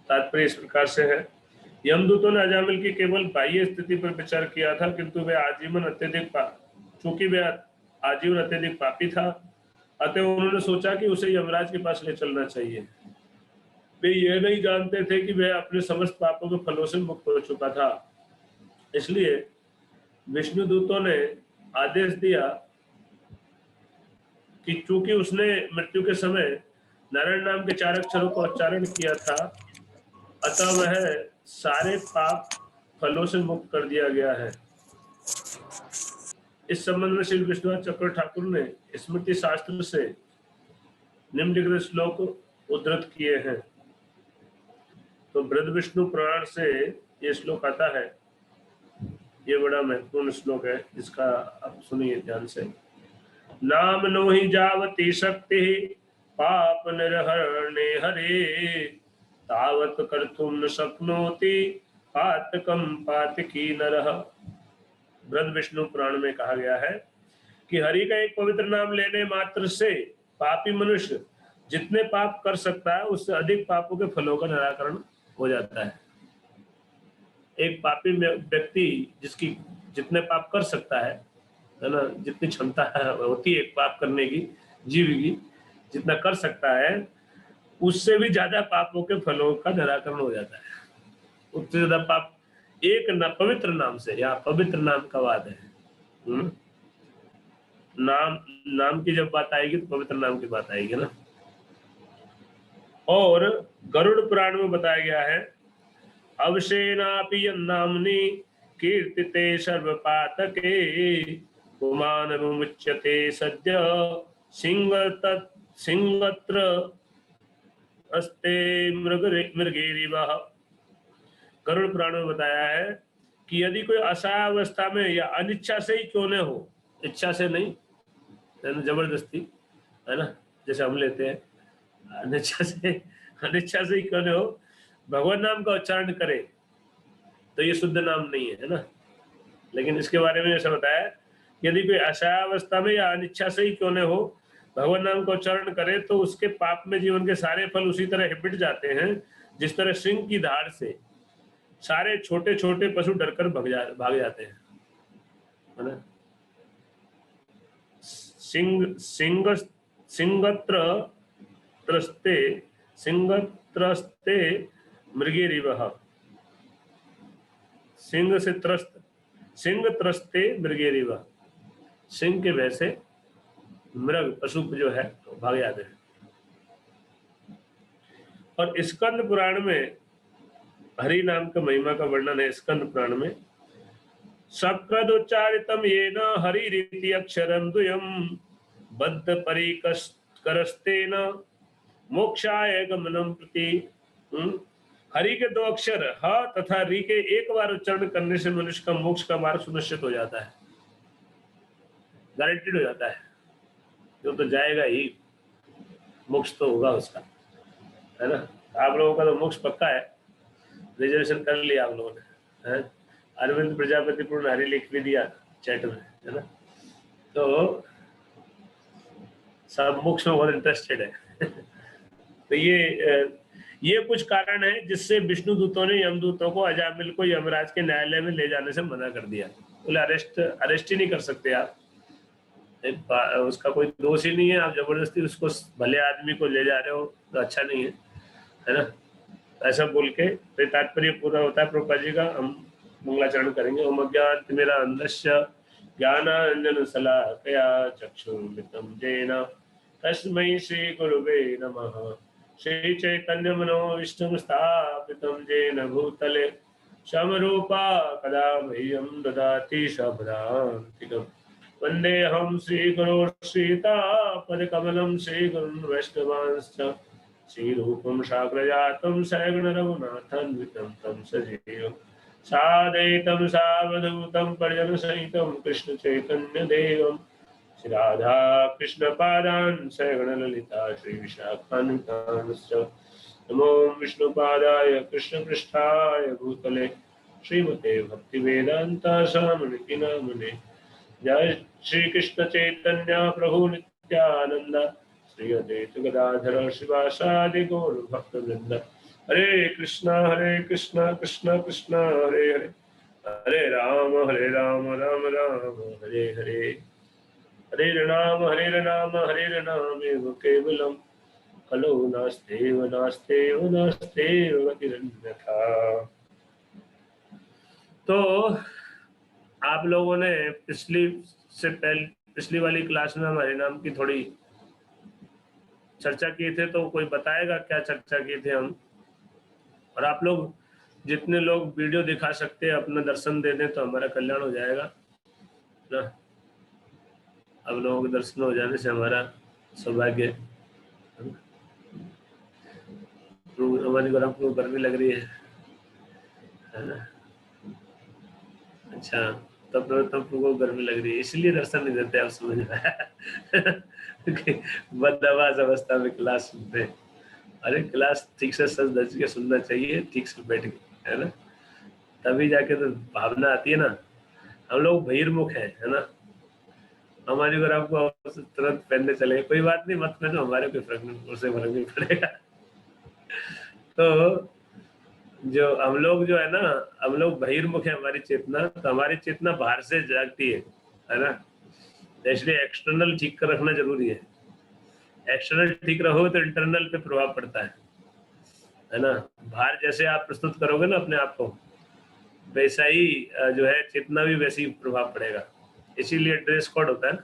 तात्पर्य इस प्रकार से है, यमदूतों ने अजामिल की केवल बाह्य स्थिति पर विचार किया था, किंतु वे आजीवन अत्यधिक चूंकि वे आजीवन अत्यधिक पापी था, अतः उन्होंने सोचा कि उसे यमराज के पास ले चलना चाहिए। वे यह नहीं जानते थे कि वह अपने समस्त पापों के फलों से मुक्त हो चुका था। इसलिए विष्णुदूतों ने आदेश दिया कि चूंकि उसने मृत्यु के समय नारायण नाम के 4 अक्षरों को उच्चारण किया था, अतः वह सारे पाप फलों से मुक्त कर दिया गया है। इस संबंध में श्री विष्णु चक्र ठाकुर ने स्मृति शास्त्र से निम्नलिखित श्लोक उद्धृत किए हैं। तो बृहद विष्णु पुराण से ये श्लोक आता है, ये बड़ा महत्वपूर्ण श्लोक है, इसका आप सुनिए ध्यान से। नाम नो ही जावती शक्ति पाप निर्हरणे हरे, तावत कर्तुम न शक्नोति पातकम पातकी नरः। बृहद विष्णु पुराण में कहा गया है कि हरि का एक पवित्र नाम लेने मात्र से पापी मनुष्य जितने पाप कर सकता है उससे अधिक पापों के फलों का निराकरण हो जाता है। एक पापी व्यक्ति जिसकी जितने पाप कर सकता है ना, जितनी क्षमता होती है एक पाप करने की, जीव की जितना कर सकता है, उससे भी ज्यादा पापों के फलों का निराकरण हो जाता है। उससे ज्यादा पाप एक पवित्र नाम से, या पवित्र नाम का वाद है। नाम की जब बात आएगी तो पवित्र नाम की बात आएगी ना। और गरुड़ पुराण में बताया गया है, अवशेनापि यन्नाम्नि कीर्तिते सर्वपातके पुमान विमुच्यते सद्य सिंगत्र अस्ते मृगेरिवः। गरुड़ पुराण में बताया है कि यदि कोई असहायावस्था में या अनिच्छा से ही क्यों न हो, इच्छा से नहीं, जबरदस्ती है ना, जैसे हम लेते हैं, अनिच्छा से ही क्यों न हो, भगवान नाम का उच्चारण करे तो ये शुद्ध नाम नहीं है ना। लेकिन इसके बारे में ऐसा बताया, यदि कोई असहायावस्था में या अनिच्छा से ही क्यों न हो भगवान नाम का उच्चारण करे तो उसके पाप में जीवन के सारे फल उसी तरह हिपट जाते हैं जिस तरह सिंह की धार से सारे छोटे छोटे पशु डरकर भाग जाते हैं, है ना। सिंगत्रस्ते मृगेरिवः। सिंह त्रस्ते मृगेरिवः, सिंह के भय से मृग पशु जो है तो भाग जाते हैं। और स्कंद पुराण में हरि नाम का महिमा का वर्णन है। स्कंद पुराण में सकृदुच्चारितम येन हरिरिति अक्षरं द्वयम् बद्ध परिकरस्तेन मोक्षाय गमनम प्रति। हरि के 2 अक्षर ह तथा रि के एक बार उच्चारण करने से मनुष्य का मोक्ष का मार्ग सुनिश्चित हो जाता है, गारंटीड हो जाता है। तो जाएगा ही, मोक्ष तो होगा उसका, है ना। आप लोगों का तो मोक्ष पक्का है, रिजर्वेशन कर लिया आप लोगों ने, है? अरविंद प्रजापति पूर्ण हरि लिख भी दिया चैट में, है ना। तो सब मोक्ष में बहुत इंटरेस्टेड है। तो ये कुछ कारण है जिससे विष्णु दूतों ने यमदूतों को अजामिल को यमराज के न्यायालय में ले जाने से मना कर दिया। बोले अरेस्ट ही नहीं कर सकते आप, उसका कोई दोष ही नहीं है, आप जबरदस्ती उसको भले आदमी को ले जा रहे हो तो अच्छा नहीं है ना। ऐसा बोल के तो तात्पर्य पूरा होता है प्रभुपाद जी का। हम मंगलाचरण करेंगे। ओम अज्ञानतिमिरान्धस्य ज्ञानाञ्जनशलाकया चक्षुर्मिलितं येन तस्मै श्रीगुरुवे नमः। श्रीचैतन्यमनोभीष्टं स्थापितं येन भूतले समरूपा कदा मह्यं ददाति शब्दान्तिकम्। वन्देऽहं श्रीगुरो श्रीतापदकमलं श्रीगुरुन् वैष्णवांश्च श्रीरूपं साग्रजातं सगणरघुनाथान्वितं तं सजीवं साद्वैतं सावधूतं परिजनसहितं कृष्णचैतन्यदेवं श्रीराधा कृष्णपादान् सगणललिता श्रीविशाखान्वितांश्च। नमो विष्णुपादाय कृष्णपृष्ठाय भूतले श्रीमते भक्ति वेदांता स्वामी नामने। जय श्री कृष्ण चैतन्य प्रभु नित्यानंद, श्री अद्वैत गदाधर शिवासादि गौर भक्तवृंद। हरे कृष्णा कृष्ण कृष्ण हरे हरे, हरे राम राम राम हरे हरे, हरे राम एव केवलम, खलो नास्तेव गतिरन्यथा। तो आप लोगों ने पिछली वाली क्लास में हमारे नाम की थोड़ी चर्चा की थे, तो कोई बताएगा क्या चर्चा की थी हम? और आप लोग जितने लोग वीडियो दिखा सकते हैं अपना दर्शन दे दें तो हमारा कल्याण हो जाएगा ना। अब लोगों के दर्शन हो जाने से हमारा सौभाग्य। हमारी को गर्मी लग रही है ना? अच्छा, तब तुमको गर्मी लग रही है इसलिए दर्शन नहीं देते, आप समझ में आया? बदआवाज अवस्था में क्लास सुनते हैं। अरे क्लास ठीक से सज धज के सुनना चाहिए, ठीक से बैठ के, है ना? तभी जाके तो भावना आती है ना। हम लोग बहिर्मुख है ना? हमारी अगर आपको तुरंत पहनने चले, कोई बात नहीं मत पहनो, हमारे कोई फर्क नहीं पड़ेगा। तो जो हम लोग जो है ना, हम लोग बहिर्मुख है हमारी चेतना, तो हमारी चेतना बाहर से जागती है ना? इसलिए एक्सटर्नल ठीक कर रखना जरूरी है। एक्सटर्नल ठीक रहो तो इंटरनल पे प्रभाव पड़ता है ना? बाहर जैसे आप प्रस्तुत करोगे ना अपने आप को, वैसा ही जो है चेतना भी वैसे ही प्रभाव पड़ेगा। इसीलिए ड्रेस कोड होता है ना,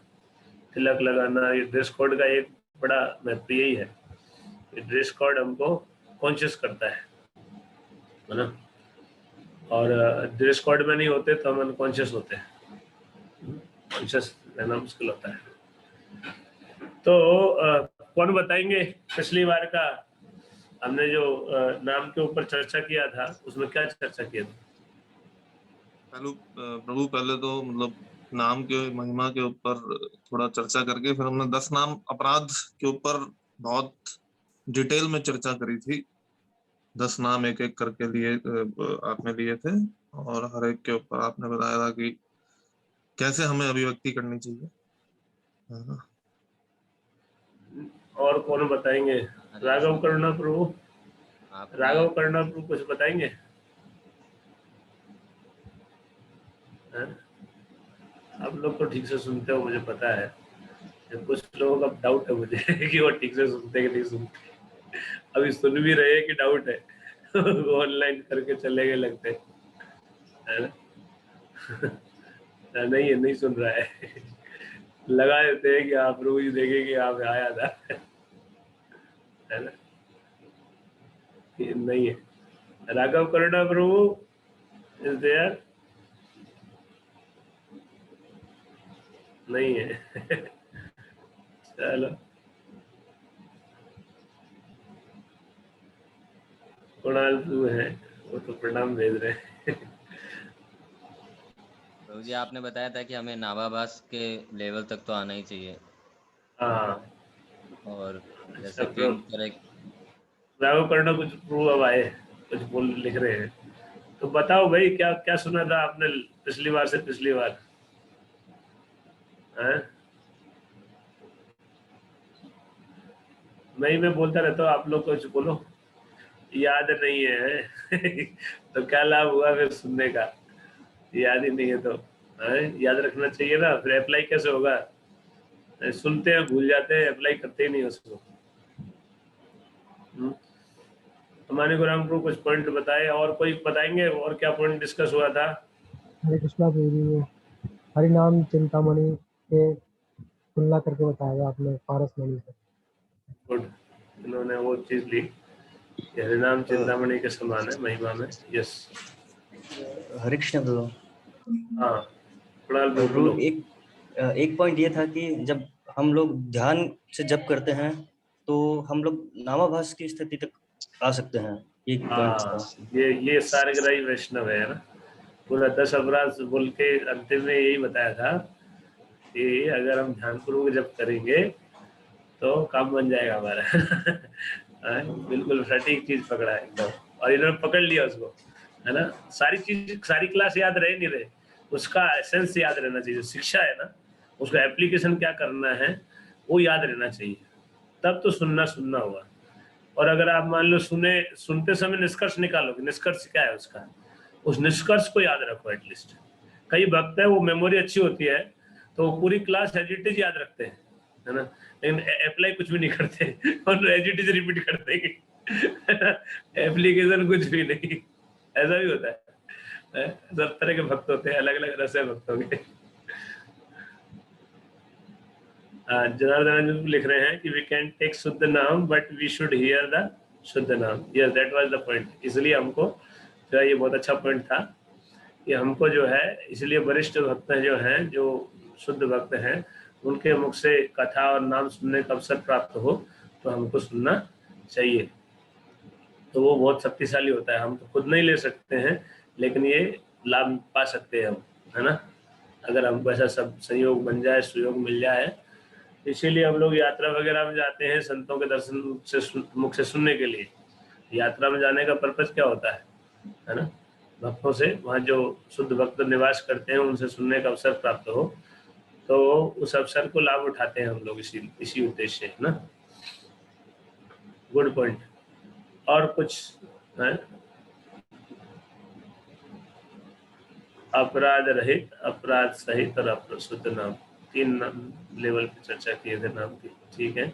तिलक लगाना, ये ड्रेस कोड का एक बड़ा महत्व यही है। ड्रेस कोड हमको कॉन्शियस करता है ना? और ड्रेस कोड में नहीं होते तो हम अनकॉन्शियस होते हैं, कॉन्शियस रहना मुश्किल होता है। तो कौन बताएंगे पिछली बार का हमने जो नाम के ऊपर चर्चा किया था उसमें क्या चर्चा किया था? प्रभु पहले तो मतलब नाम के महिमा के ऊपर थोड़ा चर्चा करके फिर हमने 10 नाम अपराध के ऊपर बहुत डिटेल में चर्चा करी थी। 10 नाम एक एक करके लिए आपने लिए थे और हर एक के ऊपर आपने बताया था कि कैसे हमें अभिव्यक्ति करनी चाहिए। और कौन बताएंगे? राघव करुणा प्रभु, राघव करुणा प्रभु कुछ बताएंगे? आप लोग तो ठीक से सुनते हो मुझे पता है, कुछ लोगों का डाउट है मुझे कि वो ठीक से सुनते कि नहीं सुनते। अभी सुन भी रहे हैं कि डाउट है ऑनलाइन करके चले गए लगते है ना? नहीं है, नहीं सुन रहा है लगा देते हैं कि आप रोज देखें कि आप आया था है ना? नहीं है। राघव करुणा प्रभु इज देयर? नहीं है चलो, कुणाल प्रभु है, वो तो प्रणाम भेज रहे हैं। प्रभु जी आपने बताया था कि हमें नाभाभास के लेवल तक तो आना ही चाहिए। हाँ, और जैसे तीन तरह राघव करुणा कुछ प्रभु अब आए, कुछ बोल लिख रहे हैं, तो बताओ भाई क्या क्या सुना था आपने पिछली बार से पिछली बार? मैं बोलता रहता हूँ, आप लोग कुछ बोलो, याद नहीं है तो क्या लाभ हुआ फिर सुनने का? याद ही नहीं है तो याद रखना चाहिए ना, फिर अप्लाई कैसे होगा? सुनते हैं भूल जाते हैं, अप्लाई करते ही नहीं उसको। हमारे गुराम को कुछ पॉइंट बताए, और कोई बताएंगे और क्या पॉइंट डिस्कस हुआ था? हरे कृष्णा प्रभु जी, हरि नाम चिंतामणि के तुलना करके बताया आपने पारस मणि से। गुड, इन्होंने वो चीज ली, हरि नाम चिंतामणि के समान है महिमा में। यस, हरे कृष्ण प्रभु। हाँ प्रभु, एक पॉइंट ये था कि जब हम लोग ध्यान से जप करते हैं तो हम लोग नामाभास की स्थिति तक आ सकते हैं। एक पॉइंट था ये सारग्राही वैष्णव है ना, पूरा 10 अपराध बोल के अंतिम में यही बताया था कि अगर हम ध्यान पूर्वक जप करेंगे तो काम बन जाएगा हमारा बिल्कुल सटीक चीज पकड़ा है एकदम, और इन्होंने पकड़ लिया उसको। है ना। सारी चीज, सारी क्लास याद रहे नहीं रहे, उसका एसेंस याद रहना चाहिए। शिक्षा है ना, उसका एप्लीकेशन क्या करना है वो याद रहना चाहिए, तब तो सुनना होगा। और अगर आप मान लो सुनते समय निष्कर्ष निकालोगे, निष्कर्ष क्या है उसका, उस निष्कर्ष को याद रखो एटलीस्ट। कई भक्त है वो मेमोरी अच्छी होती है तो वो पूरी क्लास एज इट इज याद रखते हैं, है ना, लेकिन अप्लाई कुछ भी नहीं करते और एज इट इज रिपीट कर देंगे एप्लीकेशन कुछ भी नहीं। ऐसा भी होता है, सब तरह के भक्त होते हैं, अलग अलग रसे भक्तों के। जनार्दन जी लिख रहे हैं कि वी कैन टेक शुद्ध नाम but we should hear the शुद्ध नाम। Yes, that was the point. इसलिए हमको जो है, ये बहुत अच्छा पॉइंट था कि हमको जो है, इसलिए वरिष्ठ भक्त जो हैं, जो शुद्ध भक्त हैं, उनके मुख से कथा और नाम सुनने का अवसर प्राप्त हो तो हमको सुनना चाहिए। तो वो बहुत शक्तिशाली होता है। हम तो खुद नहीं ले सकते हैं, लेकिन ये लाभ पा सकते हैं हम, है ना, अगर हमको ऐसा सब संयोग बन जाए, सुयोग मिल जाए। इसीलिए हम लोग यात्रा वगैरह में जाते हैं संतों के दर्शन से मुख से सुनने के लिए। यात्रा में जाने का पर्पज क्या होता है ना, भक्तों से, वहाँ जो शुद्ध भक्त निवास करते हैं उनसे सुनने का अवसर प्राप्त हो, तो उस अवसर को लाभ उठाते हैं हम लोग इसी उद्देश्य से, ना। Good point. और कुछ है? अपराध रहित, अपराध सहित और अप्रशुद्ध नाम, 3 लेवल पे चर्चा किए थे नाम की। ठीक है,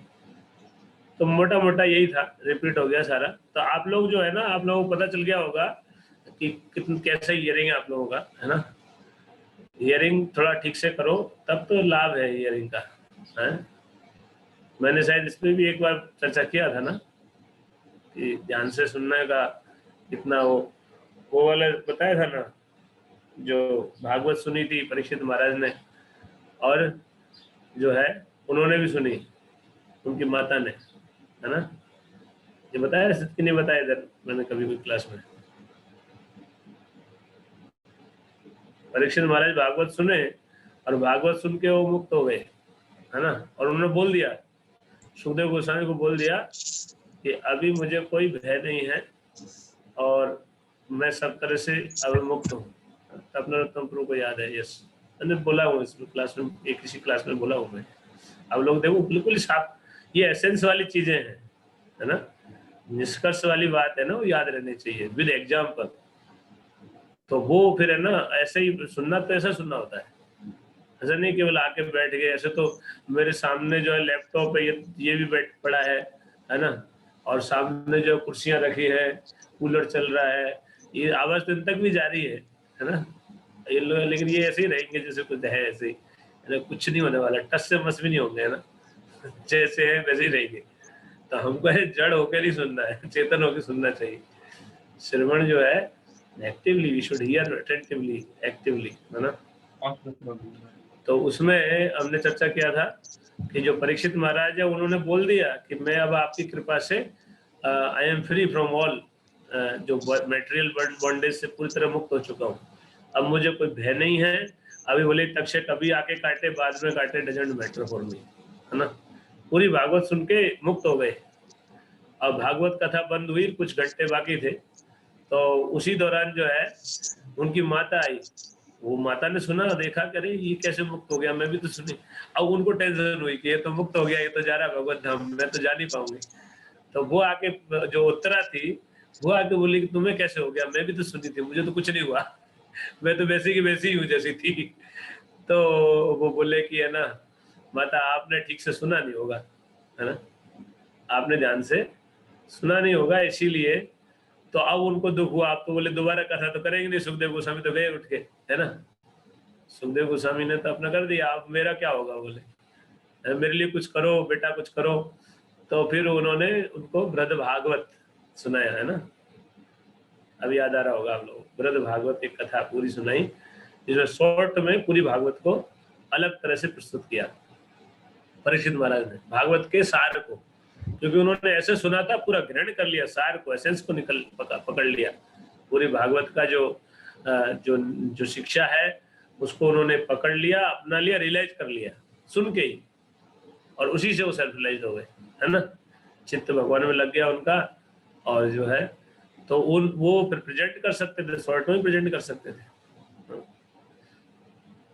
तो मोटा मोटा यही था, रिपीट हो गया सारा। तो आप लोग जो है ना, आप लोगों को पता चल गया होगा कि कैसा हियरिंग है आप लोगों का, है ना। हियरिंग थोड़ा ठीक से करो तब तो लाभ है हियरिंग का, है। मैंने शायद इस पर भी एक बार चर्चा किया था ना कि ध्यान से सुनने का कितना वो वाला बताया था ना, जो भागवत सुनी थी परीक्षित महाराज ने, और जो है उन्होंने भी सुनी, उनकी माता ने, है ना। ये बताया कि नहीं बताया इधर मैंने कभी कोई क्लास में? परीक्षित महाराज भागवत सुने और भागवत सुन के वो मुक्त हो गए, है ना। और उन्होंने बोल दिया, सुखदेव गोस्वामी को बोल दिया कि अभी मुझे कोई भय नहीं है और मैं सब तरह से अब मुक्त हूँ। अपना रत्न प्रभु को याद है, यस, मैंने बोला हूँ इस क्लास में, एक किसी क्लास में बोला हूँ मैं। अब लोग देखो बिल्कुल ही साफ, ये एसेंस वाली चीजें हैं, है ना, निष्कर्ष वाली बात है ना, वो याद रहनी चाहिए विद एग्जाम्पल। तो वो फिर है ना, ऐसे ही सुनना, तो ऐसा सुनना होता है, ऐसा नहीं केवल आके बैठ गए। ऐसे तो मेरे सामने जो है लैपटॉप है, ये भी बैठ पड़ा है ना, और सामने जो कुर्सियां रखी है, कूलर चल रहा है, ये आवाज तो इन तक भी जा रही है ना। ये लोग लेकिन ये ऐसे ही रहेंगे जैसे कुछ है, ऐसे ही, कुछ नहीं होने वाला, टस से मस भी नहीं होंगे, है ना, जैसे है वैसे ही रहेंगे। तो हमको है जड़ होकर ही सुनना है, चेतन होकर सुनना चाहिए। श्रवण जो है actively, we should hear attentively, actively, है ना। तो उसमें हमने चर्चा किया था कि जो परीक्षित महाराज है, उन्होंने बोल दिया कि मैं अब आपकी कृपा से I am free from all, जो मटेरियल बॉन्डेज से पूरी तरह मुक्त हो चुका हूँ, अब मुझे कोई भय नहीं है। अभी बोले तक्षक कभी आके काटे, बाद में काटे, डजंट मैटर फॉर मी, है ना। पूरी भागवत सुन के मुक्त हो गए। अब भागवत कथा बंद हुई, कुछ घंटे बाकी थे, तो उसी दौरान जो है उनकी माता आई। वो माता ने सुना, देखा, करे ये कैसे मुक्त हो गया, मैं भी तो सुनी। अब उनको टेंशन हुई कि ये तो मुक्त हो गया, ये तो जा रहा भगवत धाम, मैं तो जा नहीं पाऊंगी। तो वो आके, जो उत्तरा थी, वो आके बोली कि तुम्हें कैसे हो गया, मैं भी तो सुनी थी, मुझे तो कुछ नहीं हुआ, मैं तो वैसी की वैसी ही हूँ जैसी थी। तो वो बोले कि है ना माता, आपने ठीक से सुना नहीं होगा, है ना, आपने ध्यान से सुना नहीं होगा, इसीलिए। तो अब उनको दुख हुआ। आप तो बोले दोबारा कथा तो करेंगे नहीं, सुखदेव गोस्वामी तो गए उठ के, है ना। सुखदेव गोस्वामी ने तो अपना कर दिया, अब मेरा क्या होगा, बोले मेरे लिए कुछ करो बेटा, कुछ करो। तो फिर उन्होंने उनको बृहद भागवत सुनाया, है ना। अब याद आ रहा होगा आप लोग, बृहद भागवत एक कथा पूरी सुनाई, जिसमें शॉर्ट में पूरी भागवत को अलग तरह से प्रस्तुत किया परीक्षित महाराज ने, भागवत के सार को। क्योंकि उन्होंने ऐसे सुना था, पूरा ग्रहण कर लिया, सार को, एसेंस को पकड़ लिया। पूरी भागवत का जो शिक्षा है उसको उन्होंने पकड़ लिया, अपना लिया, रियलाइज कर लिया सुन के ही, और उसी से वो सेल्फ रियलाइज हो गए, है ना। चित्त भगवान में लग गया उनका, और जो है तो वो फिर प्रेजेंट कर सकते थे, शॉर्ट में प्रेजेंट कर सकते थे।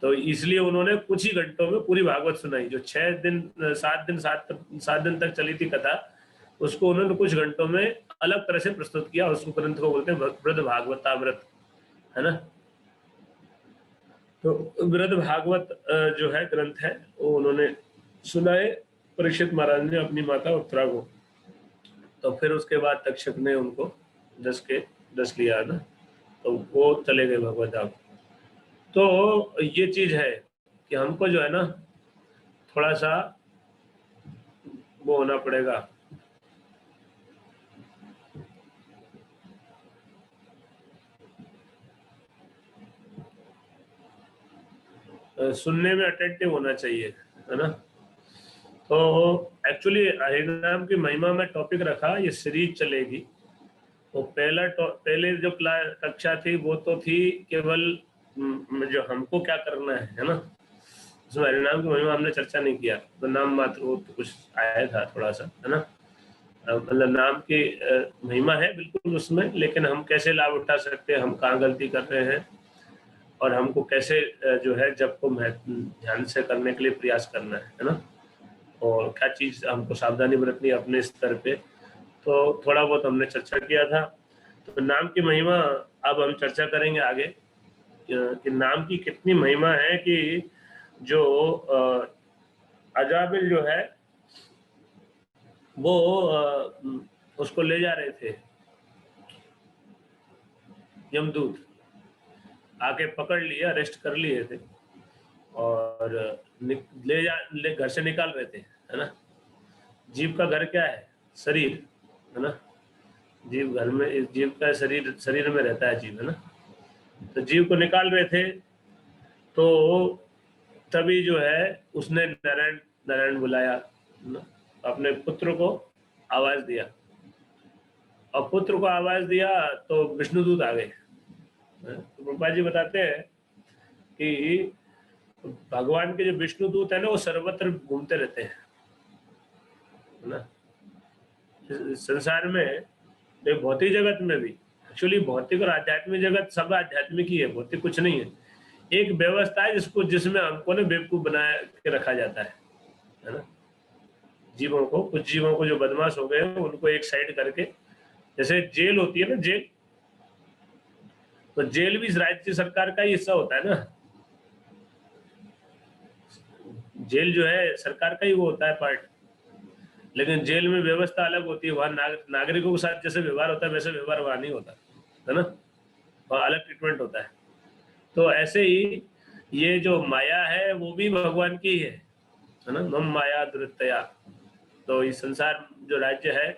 तो इसलिए उन्होंने कुछ ही घंटों में पूरी भागवत सुनाई। जो 7 दिन तक चली थी कथा, उसको उन्होंने कुछ घंटों में अलग तरह से प्रस्तुत किया। उसको ग्रंथ को बोलते हैं बृहद भागवतामृत, है ना। तो बृहद भागवत जो है ग्रंथ है, वो उन्होंने सुनाए परीक्षित महाराज ने अपनी माता उत्तरा को। तो फिर उसके बाद तक्षक ने उनको 10 लिया ना, तो वो चले गए भगवत धाम। तो ये चीज है कि हमको जो है ना थोड़ा सा वो होना पड़ेगा, सुनने में अटेंटिव होना चाहिए, है ना। तो एक्चुअली हरिनाम की महिमा में टॉपिक रखा, ये सीरीज चलेगी। तो पहले जो कक्षा थी वो तो थी केवल जो हमको क्या करना है ना। उसमें हरिनाम की महिमा हमने चर्चा नहीं किया, तो नाम मात्र वो तो कुछ आया था थोड़ा सा, है ना। मतलब नाम की महिमा है बिल्कुल उसमें, लेकिन हम कैसे लाभ उठा सकते हैं, हम कहाँ गलती कर रहे हैं, और हमको कैसे जो है जब को ध्यान से करने के लिए प्रयास करना है ना, और क्या चीज हमको सावधानी बरतनी है अपने स्तर पे। तो थोड़ा बहुत हमने चर्चा किया था। तो नाम की महिमा अब हम चर्चा करेंगे आगे कि नाम की कितनी महिमा है कि जो अजामिल जो है वो उसको ले जा रहे थे, यमदूत आके पकड़ लिए, अरेस्ट कर लिए थे और घर से निकाल रहे थे, है ना। जीव का घर क्या है? शरीर, है ना। जीव घर में, जीव का शरीर में रहता है जीव, है ना। तो जीव को निकाल रहे थे, तो तभी जो है उसने नारायण बुलाया, अपने पुत्र को आवाज दिया, और पुत्र को आवाज दिया तो विष्णुदूत आ गए। तो प्रभुपाद जी बताते हैं कि भगवान के जो विष्णुदूत है ना, वो सर्वत्र घूमते रहते हैं, है ना। संसार में, भौतिक जगत में भी, एक्चुअली भौतिक और आध्यात्मिक जगत सब आध्यात्मिक ही है, भौतिक कुछ नहीं है। एक व्यवस्था है जिसमें हमको ना बेवकूफ बना के रखा जाता है ना। जीवों को, कुछ जीवों को जो बदमाश हो गए उनको एक साइड करके, जैसे जेल होती है ना, जेल, तो जेल भी राज्य सरकार का ही हिस्सा होता है ना। जेल जो है सरकार का ही वो होता है पार्ट, लेकिन जेल में व्यवस्था अलग होती है। वहां नागरिकों के साथ जैसे व्यवहार होता है वैसे व्यवहार वहां नहीं होता, है ना। वहां अलग ट्रीटमेंट होता है। तो ऐसे ही ये जो माया है वो भी भगवान की है ना। मम माया दुरतया, तो इस संसार जो राज्य है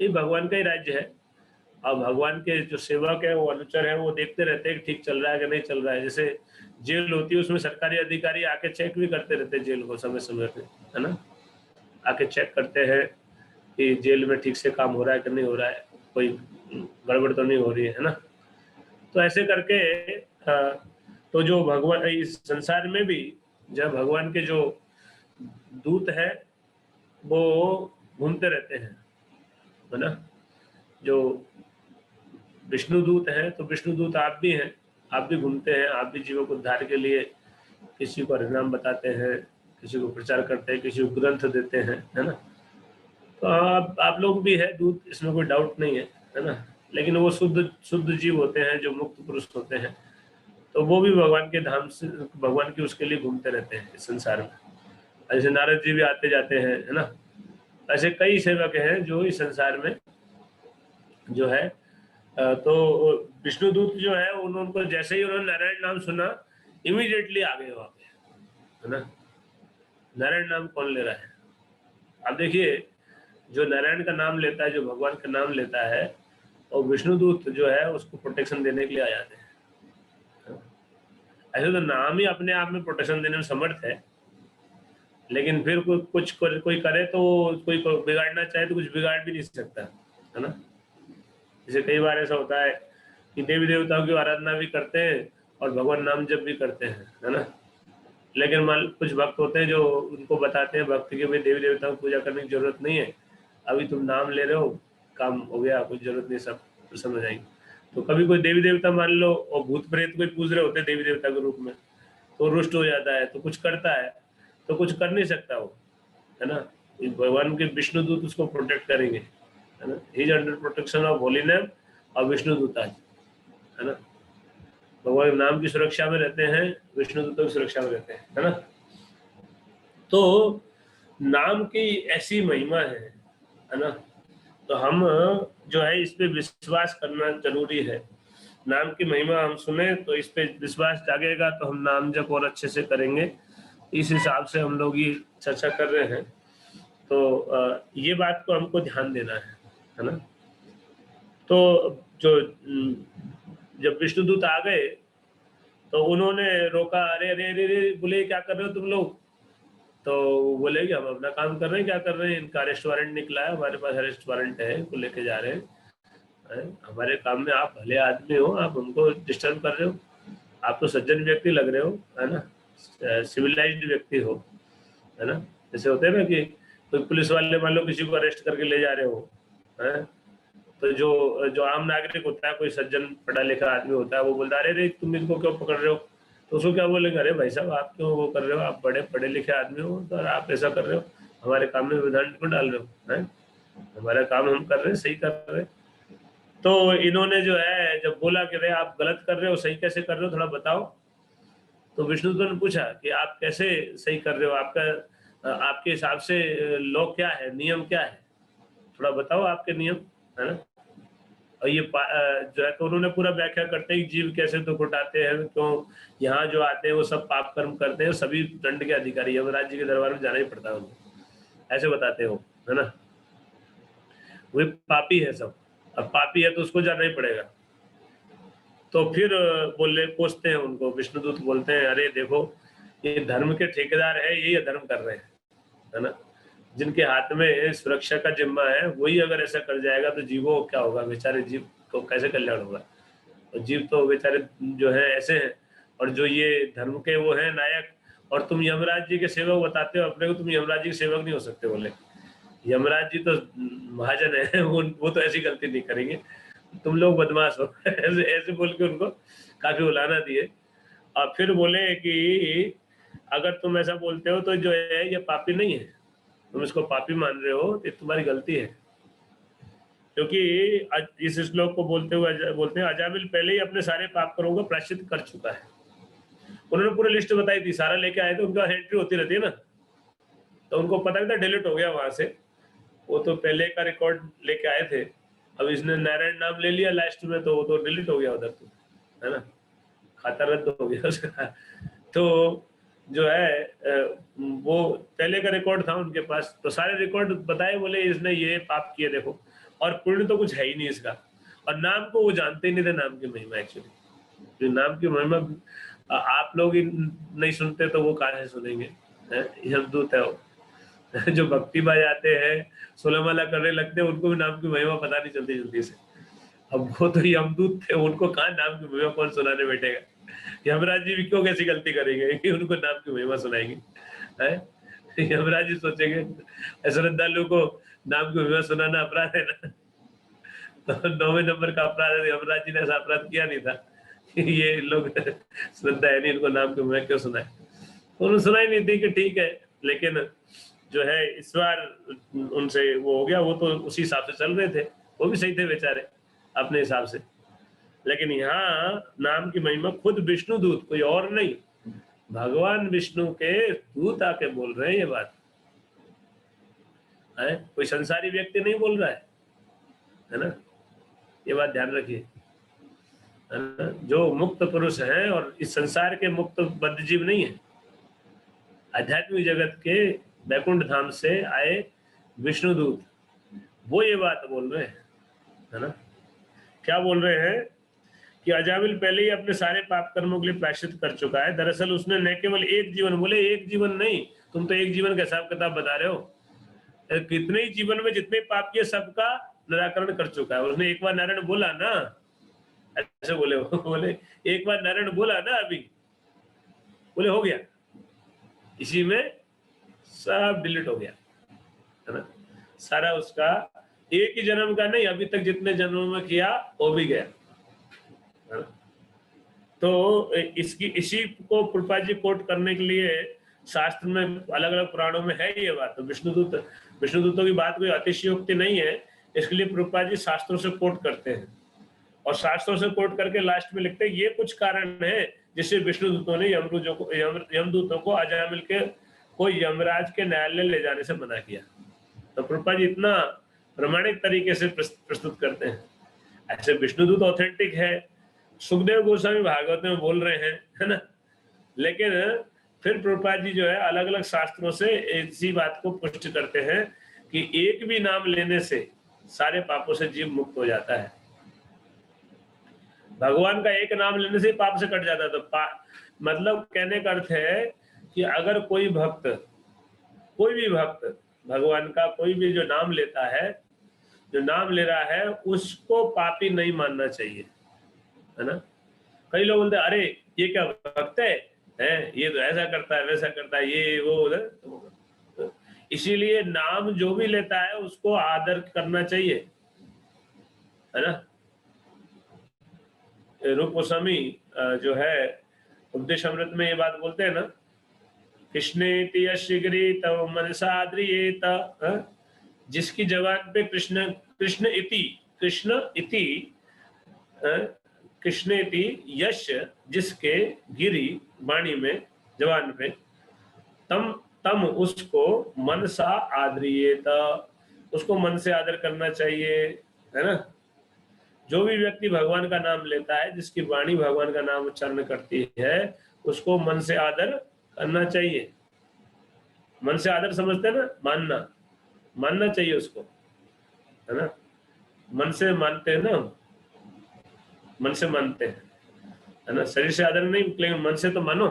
ये भगवान का ही राज्य है। और भगवान के जो सेवक है, वो अनुचर है, वो देखते रहते हैं कि ठीक चल रहा है कि नहीं चल रहा है। जैसे जेल होती है, उसमें सरकारी अधिकारी आके चेक भी करते रहते हैं जेल को समय समय पे, है ना। आके चेक करते हैं कि जेल में ठीक से काम हो रहा है कि नहीं हो रहा है, कोई गड़बड़ तो नहीं हो रही है ना। तो ऐसे करके तो जो भगवान इस संसार में भी जब भगवान के जो दूत है वो घूमते रहते हैं, है ना। जो विष्णु दूत है, तो विष्णु दूत आप भी हैं, आप भी घूमते हैं, आप भी जीवों को उद्धार के लिए किसी को हरिनाम बताते हैं, किसी को प्रचार करते हैं, किसी को ग्रंथ देते हैं, है ना। तो आप लोग भी है दूत, इसमें कोई डाउट नहीं है ना। लेकिन वो शुद्ध जीव होते हैं, जो मुक्त पुरुष होते हैं, तो वो भी भगवान के धाम से, भगवान की उसके लिए घूमते रहते हैं इस संसार में। ऐसे नारद जी भी आते जाते हैं, है ना। ऐसे कई सेवक हैं जो इस संसार में जो है। तो विष्णुदूत जो है उनको जैसे ही उन्होंने नारायण नाम सुना, इमीडिएटली आ गए वहां पे, है ना। नारायण नाम कौन ले रहा है? अब देखिए, जो नारायण का नाम लेता है, जो भगवान का नाम लेता है, और विष्णुदूत जो है उसको प्रोटेक्शन देने के लिए आ जाते हैं। ऐसे तो नाम ही अपने आप में प्रोटेक्शन देने में समर्थ है, लेकिन फिर कोई करे तो कोई बिगाड़ना चाहे तो कुछ बिगाड़ भी नहीं सकता, है ना। जैसे कई बार ऐसा होता है कि देवी देवताओं की आराधना भी करते हैं और भगवान नाम जप भी करते हैं, है ना। लेकिन कुछ भक्त होते हैं जो उनको बताते हैं भक्त के भाई देवी देवताओं की पूजा करने की जरूरत नहीं है, अभी तुम नाम ले रहे हो, काम हो गया, कुछ जरूरत नहीं, सब प्रसन्न हो जाएंगे। तो कभी कोई देवी देवता मान लो और भूत प्रेत कोई पूज रहे होते देवी देवता के रूप में, तो रुष्ट हो जाता है, तो कुछ करता है, तो कुछ कर नहीं सकता वो, है ना। भगवान के विष्णु दूत उसको प्रोटेक्ट करेंगे, है ना। He is under protection of holy name और विष्णु दूत, है ना। भगवान के नाम की सुरक्षा में रहते हैं, विष्णु दूतों की सुरक्षा में रहते हैं, है ना। तो नाम की ऐसी महिमा है ना। तो हम जो है इस पे विश्वास करना जरूरी है। नाम की महिमा हम सुने तो इस पे विश्वास जागेगा, तो हम नाम जप और अच्छे से करेंगे। इस हिसाब से हम लोग ये चर्चा कर रहे हैं। तो ये बात को हमको ध्यान देना है ना। तो जो जब विष्णुदूत आ गए तो उन्होंने रोका, अरे अरे अरे अरे, बोले क्या कर रहे हो तुम लोग। तो बोले कि हम अपना काम कर रहे हैं, क्या कर रहे हैं, इनका अरेस्ट वारंट निकला है, हमारे पास अरेस्ट वारंट है, इनको लेके जा रहे हैं। हमारे काम में आप भले आदमी हो, आप हमको डिस्टर्ब कर रहे हो, आप तो सज्जन व्यक्ति लग रहे हो, है ना, सिविलाइज्ड व्यक्ति हो, है ना। जैसे होते हैं ना कि कोई पुलिस वाले मान लो किसी को अरेस्ट करके ले जा रहे हो, है, तो जो आम नागरिक होता है, कोई सज्जन पढ़ा लिखा आदमी होता है, वो बोलता है अरे तुम इनको क्यों पकड़ रहे हो। तो उसको क्या बोलेंगे, अरे भाई साहब आप क्यों वो कर रहे हो, आप बड़े पढ़े लिखे आदमी हो, तो आप ऐसा कर रहे हो, हमारे काम में विधान क्यों डाल रहे हो, है, हमारा काम हम कर रहे हैं, सही कर रहे हैं। तो इन्होंने जो है जब बोला कि भाई आप गलत कर रहे हो, सही कैसे कर रहे हो, थोड़ा बताओ। तो विष्णुदूत ने पूछा कि आप कैसे सही कर रहे हो, आपके हिसाब से लॉ क्या है, नियम क्या है, थोड़ा बताओ आपके नियम, है ना। और ये जो है तो उन्होंने पूरा व्याख्या करते हैं जीव कैसे दुख उठाते हैं, क्यों यहाँ जो आते हैं वो सब पाप कर्म करते हैं, सभी दंड के अधिकारी यमराज जी के दरबार में जाना ही पड़ता है उनको, ऐसे बताते हो, है ना। वे पापी है सब, अब पापी है तो उसको जाना ही पड़ेगा। तो फिर पूछते हैं उनको, विष्णुदूत बोलते हैं अरे देखो ये धर्म के ठेकेदार है, यही अधर्म कर रहे हैं, है ना। जिनके हाथ में सुरक्षा का जिम्मा है वही अगर ऐसा कर जाएगा तो जीवों को क्या होगा, बेचारे जीव को कैसे कल्याण होगा। और जीव तो बेचारे जो है ऐसे हैं, और जो ये धर्म के वो है नायक, और तुम यमराज जी के सेवक बताते हो अपने को, तुम यमराज जी के सेवक नहीं हो सकते। बोले यमराज जी तो महाजन है, वो तो ऐसी गलती नहीं करेंगे, तुम लोग बदमाश हो। ऐसे ऐसे बोल के उनको काफी उलाना दिए। और फिर बोले कि अगर तुम ऐसा बोलते हो तो जो है ये पापी नहीं है, तुम इसको पापी मान रहे हो, तो तुम्हारी गलती है। क्योंकि इस श्लोक को बोलते हैं अजामिल पहले ही अपने सारे पाप कर्मों का प्रायश्चित कर चुका है। उन्होंने पूरी लिस्ट बताई थी, सारा लेके आए थे, उनका एंट्री होती रहती है ना, तो उनको पता भी था, डिलीट हो गया वहां से, वो तो पहले का रिकॉर्ड लेके आए थे। अब इसने नारायण नाम ले लिया लास्ट में, तो वो तो डिलीट हो गया उधर, तो है ना, खाता रद्द हो गया उसका। तो जो है वो पहले का रिकॉर्ड था उनके पास, तो सारे रिकॉर्ड बताए, बोले इसने ये पाप किए देखो, और पुण्य तो कुछ है ही नहीं इसका। और नाम को वो जानते ही नहीं थे, नाम की महिमा एक्चुअली, जो नाम की महिमा आप लोग ही नहीं सुनते तो वो कहाँ से सुनेंगे। यमदूत है वो जो भक्ति में जाते हैं, सोलमाला करने लगते हैं, उनको भी नाम की महिमा पता नहीं चलती जल्दी से। अब वो तो यमदूत थे, उनको कहाँ नाम की महिमा कौन सुनाने बैठेगा। यमराज जी भी क्यों कैसी गलती करेंगे कि उनको नाम की महिमा सुनाएंगे, है। यमराज जी सोचेंगे श्रद्धालु को नाम की महिमा सुनाना अपराध है ना, तो 9वें नंबर का अपराध है। यमराज जी ने ऐसा अपराध किया नहीं था, ये लोग श्रद्धा है नहीं, इनको नाम की महिमा क्यों सुनाए। उन्होंने सुनाई नहीं थी कि ठीक है, लेकिन जो है इस बार उनसे वो हो गया, वो तो उसी हिसाब से चल रहे थे, वो भी सही थे बेचारे अपने हिसाब से। लेकिन यहाँ नाम की महिमा खुद विष्णु दूत, कोई और नहीं, भगवान विष्णु के दूत आके बोल रहे हैं ये बात, है, कोई संसारी व्यक्ति नहीं बोल रहा है ना। ये बात ध्यान रखिए, है ना। जो मुक्त पुरुष हैं और इस संसार के मुक्त बद्ध जीव नहीं है, आध्यात्मिक जगत के वैकुंठ धाम से आए विष्णु दूत, वो ये बात बोल रहे हैं, है ना। क्या बोल रहे हैं कि अजामिल पहले ही अपने सारे पाप कर्मों के लिए प्रायश्चित कर चुका है। दरअसल उसने न केवल एक जीवन, बोले एक जीवन नहीं, तुम तो एक जीवन का हिसाब किताब बता रहे हो, कितने ही जीवन में जितने पाप किए सबका निराकरण कर चुका है। उसने एक बार नारायण बोला ना, ऐसे बोले वो, बोले एक बार नारायण बोला ना अभी, बोले हो गया, इसी में सब डिलीट हो गया, है ना। सारा उसका एक ही जन्म का नहीं, अभी तक जितने जन्मों में किया वो भी गया, है ना? तो इसी को प्रभुपाद जी कोट करने के लिए शास्त्र में अलग अलग पुराणों में है ये बात। तो विष्णुदूतों की बात कोई अतिशयोक्ति नहीं है, इसके लिए प्रभुपाद जी शास्त्रों से कोट करते हैं, और शास्त्रों से कोट करके लास्ट में लिखते हैं ये कुछ कारण है जिससे विष्णुदूतों ने यमदूतों को अजामिल के को यमराज के न्यायालय ले जाने से मना किया। तो प्रभुपाद जी इतना प्रमाणिक तरीके से प्रस्तुत करते हैं। ऐसे विष्णुदूत ऑथेंटिक है, सुखदेव गोस्वामी भागवत में बोल रहे हैं, है ना, लेकिन फिर प्रभुपाद जी जो है अलग अलग शास्त्रों से इसी बात को पुष्ट करते हैं कि एक भी नाम लेने से सारे पापों से जीव मुक्त हो जाता है। भगवान का एक नाम लेने से पाप से कट जाता है। तो मतलब कहने का अर्थ है कि अगर कोई भी भक्त भगवान का कोई भी जो नाम लेता है, जो नाम ले रहा है, उसको पापी नहीं मानना चाहिए, है ना। कई लोग बोलते हैं अरे ये क्या भक्त है, ये तो ऐसा करता है वैसा करता है, ये वो। इसीलिए नाम जो भी लेता है उसको आदर करना चाहिए, है ना। रूप गोस्वामी जो है उपदेश अमृत में ये बात बोलते हैं ना, कृष्णेति यशिग्री तव मनसाद्रियेत, जिसकी जबान पे कृष्ण इति यश, जिसके गिरी वाणी में जबान पे, तम उसको मनसा आदरियेत, उसको मन से आदर करना चाहिए, है ना। जो भी व्यक्ति भगवान का नाम लेता है, जिसकी वाणी भगवान का नाम उच्चारण करती है, उसको मन से आदर करना चाहिए। मन से आदर समझते हैं ना, मानना चाहिए उसको, है ना। मन से मानते हैं ना, मन से मानते हैं, है ना। शरीर से आदर नहीं, लेकिन मन से तो मानो,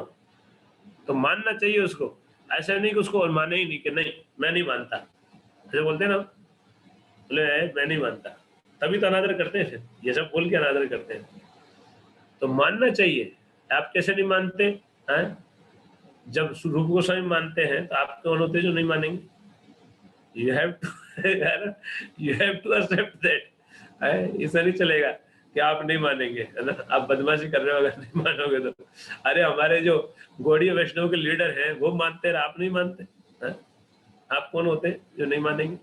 तो मानना चाहिए उसको। ऐसा नहीं कि उसको माने ही नहीं कि नहीं मैं नहीं मानता, ऐसे बोलते हैं ना, बोले मैं नहीं मानता, तभी तो अनादर करते हैं। फिर ये सब बोल के अनादर करते हैं। तो मानना चाहिए। आप कैसे नहीं मानते हैं? जब रूप गोस्वामी मानते हैं तो आप कौन होते जो नहीं मानेंगे? You have to accept that. ऐसा नहीं चलेगा कि आप नहीं मानेंगे, है ना। आप बदमाशी कर रहे हो अगर नहीं मानोगे तो। अरे हमारे जो गौड़ीय वैष्णव के लीडर हैं वो मानते हैं, आप नहीं मानते हैं? आप कौन होते जो नहीं मानेंगे?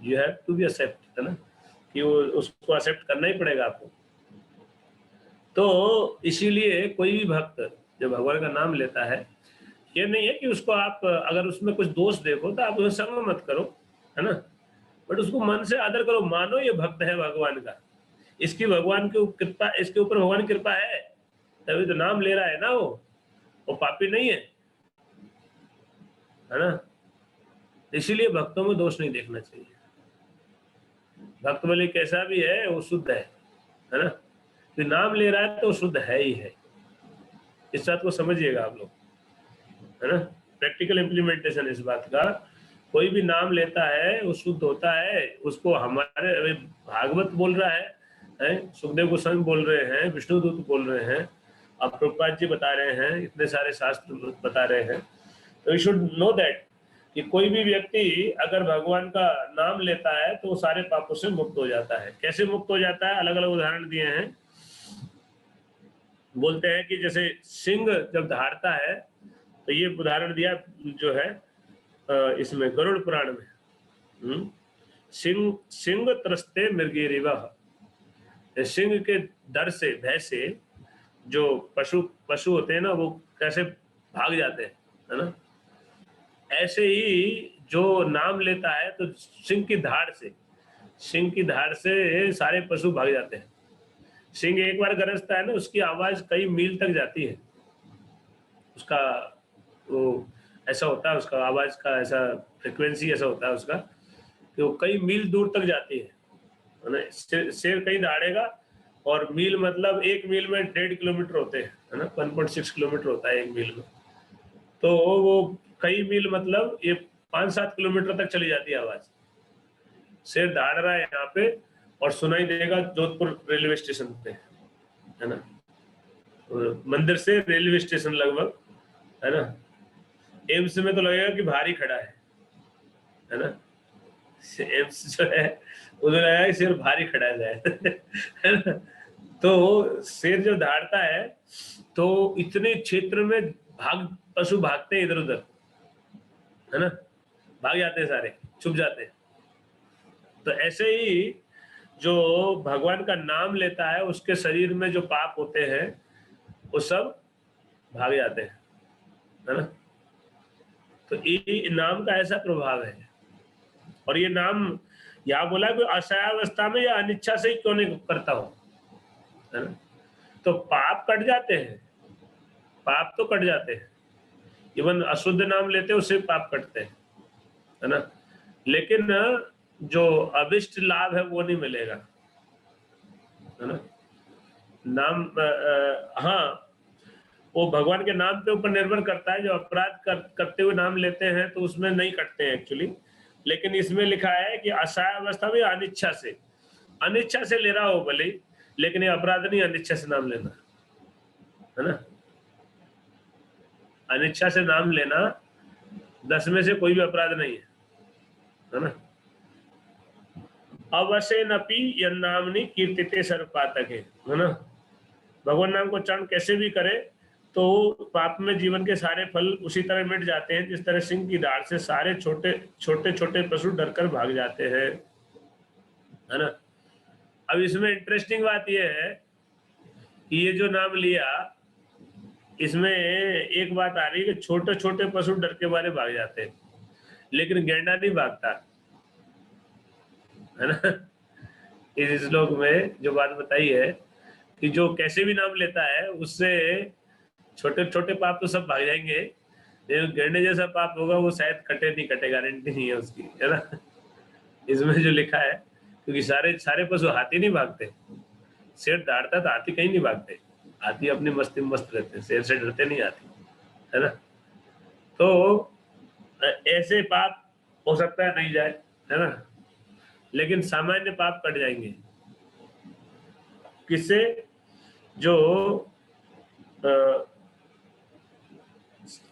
You have to be accept, है ना, कि वो उसको एक्सेप्ट करना ही पड़ेगा आपको। तो इसीलिए कोई भी भक्त जो भगवान का नाम लेता है, ये नहीं है कि उसको आप अगर उसमें कुछ दोष देखो तो आप उसे संग मत करो, है ना, बट उसको मन से आदर करो, मानो ये भक्त है भगवान का, इसकी भगवान की कृपा, इसके ऊपर भगवान की कृपा है, तभी तो नाम ले रहा है ना, वो पापी नहीं है ना। इसीलिए भक्तों में दोष नहीं देखना चाहिए। भक्त भले कैसा भी है वो शुद्ध है ना, तो नाम ले रहा है तो शुद्ध है ही है। इस बात को समझिएगा आप लोग, है ना। प्रैक्टिकल इम्प्लीमेंटेशन इस बात का, कोई भी नाम लेता है वो शुद्ध होता है। उसको हमारे भागवत बोल रहा है, सुखदेव गोस्वामी बोल रहे हैं, विष्णुदूत बोल रहे हैं, अब प्रभुपाद जी बता रहे हैं, इतने सारे शास्त्र बता रहे हैं। तो वी शुड नो दैट कि कोई भी व्यक्ति अगर भगवान का नाम लेता है तो वो सारे पापों से मुक्त हो जाता है। कैसे मुक्त हो जाता है? अलग अलग उदाहरण दिए हैं। बोलते हैं कि जैसे सिंह जब धारता है, तो ये उदाहरण दिया जो है इसमें गरुड़ पुराण में, सिंह त्रस्ते मृगेरिवः, सिंह के डर से, भय से जो पशु होते हैं ना, वो कैसे भाग जाते हैं, है ना। ऐसे ही जो नाम लेता है तो सिंह की धाड़ से सारे पशु भाग जाते हैं। सिंह एक बार गरजता है ना, उसकी आवाज कई मील तक जाती है। उसका वो ऐसा होता है, उसका आवाज का ऐसा फ्रिक्वेंसी ऐसा होता है उसका कि वो कई मील दूर तक जाती है ना। शेर कहीं दहाड़ेगा, और मील मतलब 1 मील में 1.5 किलोमीटर होते हैं, है ना, 1.6 किलोमीटर होता है 1 मील में। तो वो कई मील मतलब ये 5-7 किलोमीटर तक चली जाती है आवाज। शेर दहाड़ रहा है यहाँ पे और सुनाई देगा जोधपुर रेलवे स्टेशन पे, है ना, मंदिर से रेलवे स्टेशन लगभग, है ना। एम्स में तो लगेगा कि भारी खड़ा है ना। एम्स जो है उन्हें लगा कि शेर भारी खड़ा जाए है ना। तो शेर जो दहाड़ता है तो इतने क्षेत्र में पशु भागते हैं इधर उधर, है ना, भाग जाते हैं सारे, छुप जाते हैं। तो ऐसे ही जो भगवान का नाम लेता है उसके शरीर में जो पाप होते हैं वो सब भाग जाते हैं, है ना। तो ये नाम का ऐसा प्रभाव है। और ये नाम यहाँ बोला कि असहायावस्था में या अनिच्छा से ही क्यों नहीं करता हो, है ना। तो पाप कट जाते हैं, पाप तो कट जाते हैं, इवन अशुद्ध नाम लेते हैं उससे पाप कटते हैं, है ना। लेकिन जो अभिष्ट लाभ है वो नहीं मिलेगा, है ना। नाम हाँ, वो भगवान के नाम पे ऊपर निर्भर करता है। जो अपराध करते हुए नाम लेते हैं तो उसमें नहीं कटते हैं एक्चुअली। लेकिन इसमें लिखा है कि असहाय अवस्था में अनिच्छा से ले रहा हो भले, लेकिन ये अपराध नहीं अनिच्छा से नाम लेना, है ना। अनिच्छा से नाम लेना 10 में से कोई भी अपराध नहीं है ना। अवश्य नपी यन्नामनि कीर्तिते सर्वपातक है ना। भगवान नाम को चरण कैसे भी करे तो पाप में जीवन के सारे फल उसी तरह मिट जाते हैं जिस तरह सिंह की धार से सारे छोटे छोटे पशु डरकर भाग जाते हैं, है ना। अब इसमें इंटरेस्टिंग बात यह है कि ये जो नाम लिया इसमें एक बात आ रही है कि छोटे छोटे पशु डर के मारे भाग जाते हैं, लेकिन गैंडा नहीं भागता, है ना। इस श्लोक में जो बात बताई है कि जो कैसे भी नाम लेता है उससे छोटे छोटे पाप तो सब भाग जाएंगे, लेकिन गैंडे जैसा पाप होगा वो शायद कटे, गारंटी नहीं है उसकी, है ना। इसमें जो लिखा है, क्योंकि सारे पशु हाथी नहीं भागते, शेर दहाड़ता तो हाथी कहीं नहीं भागते, हाथी अपनी मस्ती में मस्त रहते, शेर से डरते नहीं हाथी, है ना। तो ऐसे पाप हो सकता है नहीं जाए, है ना, लेकिन सामान्य पाप कट जाएंगे। किससे? जो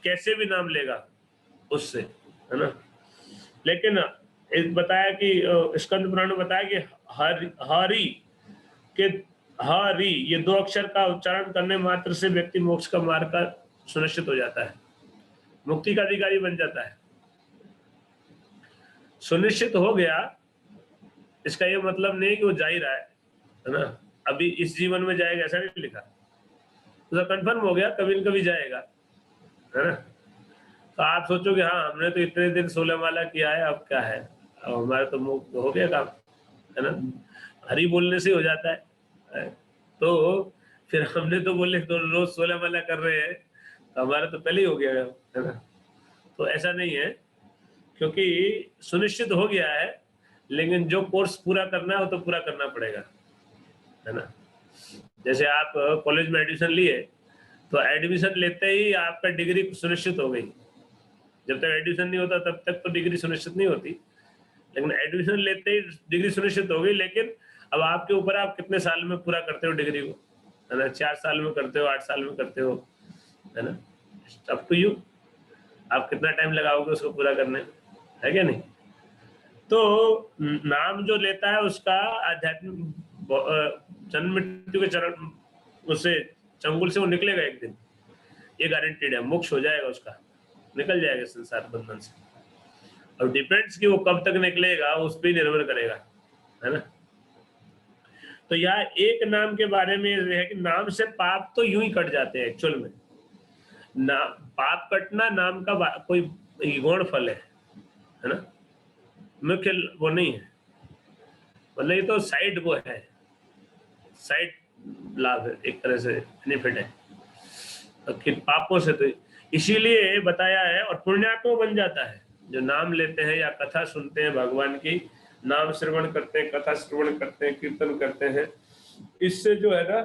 कैसे भी नाम लेगा उससे, है ना। लेकिन बताया कि स्कंद पुराण में बताया कि हरि ये 2 अक्षर का उच्चारण करने मात्र से व्यक्ति मोक्ष का मार्ग का सुनिश्चित हो जाता है, मुक्ति का अधिकारी बन जाता है। सुनिश्चित हो गया इसका ये मतलब नहीं कि वो जा ही रहा है ना, अभी इस जीवन में जाएगा ऐसा नहीं लिखा, उसका कंफर्म हो गया कभी न कभी जाएगा, है ना। तो आप सोचोगे हाँ हमने तो इतने दिन 16 माला किया है, अब क्या है, अब हमारा तो मुक्त हो गया काम, है ना। हरि बोलने से हो जाता है। तो फिर हमने तो बोले तो रोज 16 माला कर रहे हैं तो हमारा तो पहले ही हो गया, है ना। तो ऐसा नहीं है, क्योंकि सुनिश्चित हो गया है, लेकिन जो कोर्स पूरा करना है वो तो पूरा करना पड़ेगा, है ना। जैसे आप कॉलेज में एडमिशन लिए तो एडमिशन लेते ही आपका डिग्री सुनिश्चित हो गई, जब तक एडमिशन नहीं होता तब तक तो डिग्री सुनिश्चित नहीं होती, लेकिन एडमिशन लेते ही डिग्री सुनिश्चित हो गई। लेकिन अब आपके ऊपर आप कितने साल में पूरा करते हो डिग्री को, है ना। 4 साल में करते हो, 8 साल में करते हो, है ना। अप टू यू, आप कितना टाइम लगाओगे उसको पूरा करने में, है क्या नहीं। तो नाम जो लेता है उसका आध्यात्मिक जन्म मृत्यु के चरण उससे चंगुल से वो निकलेगा एक दिन, ये गारंटीड है, मोक्ष हो जाएगा उसका, निकल जाएगा संसार बंधन से। और डिपेंड्स कि वो कब तक निकलेगा उस पर निर्भर करेगा, है ना। तो यहाँ एक नाम के बारे में है कि नाम से पाप तो यूं ही कट जाते हैं एक्चुअल में। पाप कटना नाम का कोई गौण फल है ना, मुख्य वो नहीं है, मतलब ये तो साइड वो है, साइड लाभ है, एक तरह से बेनिफिट है। तो पापों से तो इसीलिए बताया है। और पुण्यात्मा बन जाता है जो नाम लेते हैं या कथा सुनते हैं भगवान की, नाम श्रवण करते हैं, कथा श्रवण करते हैं, कीर्तन करते हैं, इससे जो है ना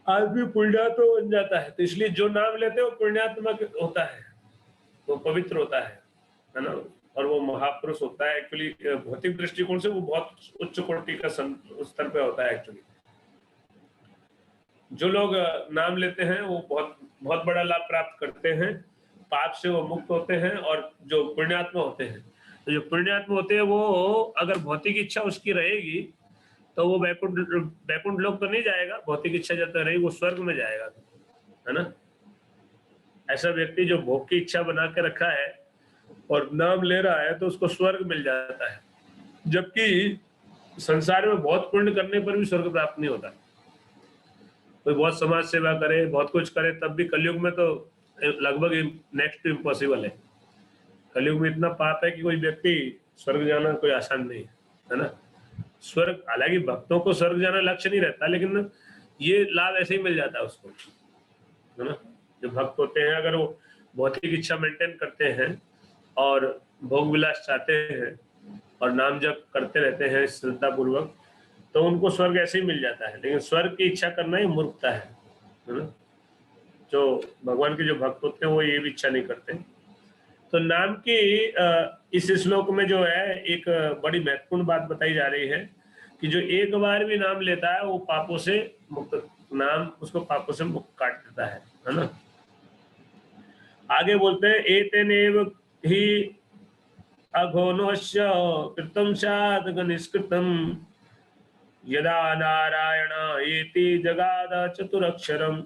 आदमी पुण्यात्मा बन जाता है। तो इसलिए जो नाम लेते हैं वो पुण्यात्मा होता है, वो पवित्र होता है ना, और वो महापुरुष होता है। एक्चुअली भौतिक दृष्टिकोण से वो बहुत उच्च कोटि का स्तर पे होता है एक्चुअली। जो लोग नाम लेते हैं वो बहुत बड़ा लाभ प्राप्त करते हैं, पाप से वो मुक्त होते हैं। और जो पुण्यात्मा होते हैं तो जो पुण्यात्मा होते हैं वो अगर भौतिक इच्छा उसकी रहेगी तो वो वैकुंठ लोक तो नहीं जाएगा, भौतिक इच्छा जब तक रहेगी वो स्वर्ग में जाएगा, है ना। ऐसा व्यक्ति जो भोग की इच्छा बना के रखा है और नाम ले रहा है तो उसको स्वर्ग मिल जाता है, जबकि संसार में बहुत पुण्य करने पर भी स्वर्ग प्राप्त नहीं होता। कोई बहुत समाज सेवा करे, बहुत कुछ करे, तब भी कलयुग में तो लगभग नेक्स्ट टू इम्पॉसिबल है। कलयुग में इतना पाप है कि कोई व्यक्ति स्वर्ग जाना कोई आसान नहीं है ना। स्वर्ग, हालांकि भक्तों को स्वर्ग जाना लक्ष्य नहीं रहता, लेकिन ये लाभ ऐसे ही मिल जाता है उसको, है ना। जो भक्त होते हैं अगर वो भौतिक इच्छा मेंटेन करते हैं और भोग विलास चाहते हैं और नाम जप करते रहते हैं श्रद्धा पूर्वक, तो उनको स्वर्ग ऐसे ही मिल जाता है। लेकिन स्वर्ग की इच्छा करना ही मूर्खता है ना। जो भगवान के जो भक्त होते हैं वो ये भी इच्छा नहीं करते। तो नाम की इस श्लोक में जो है एक बड़ी महत्वपूर्ण बात बताई जा रही है कि जो एक बार भी नाम लेता है वो पापों से मुक्त, नाम उसको पापों से मुक्त काट देता है ना। आगे बोलते हैं एतेनेव ही अघोनोश्य कृतम शाद निष्कृतम यदा नारायण एति जगाद चतुरक्षरम।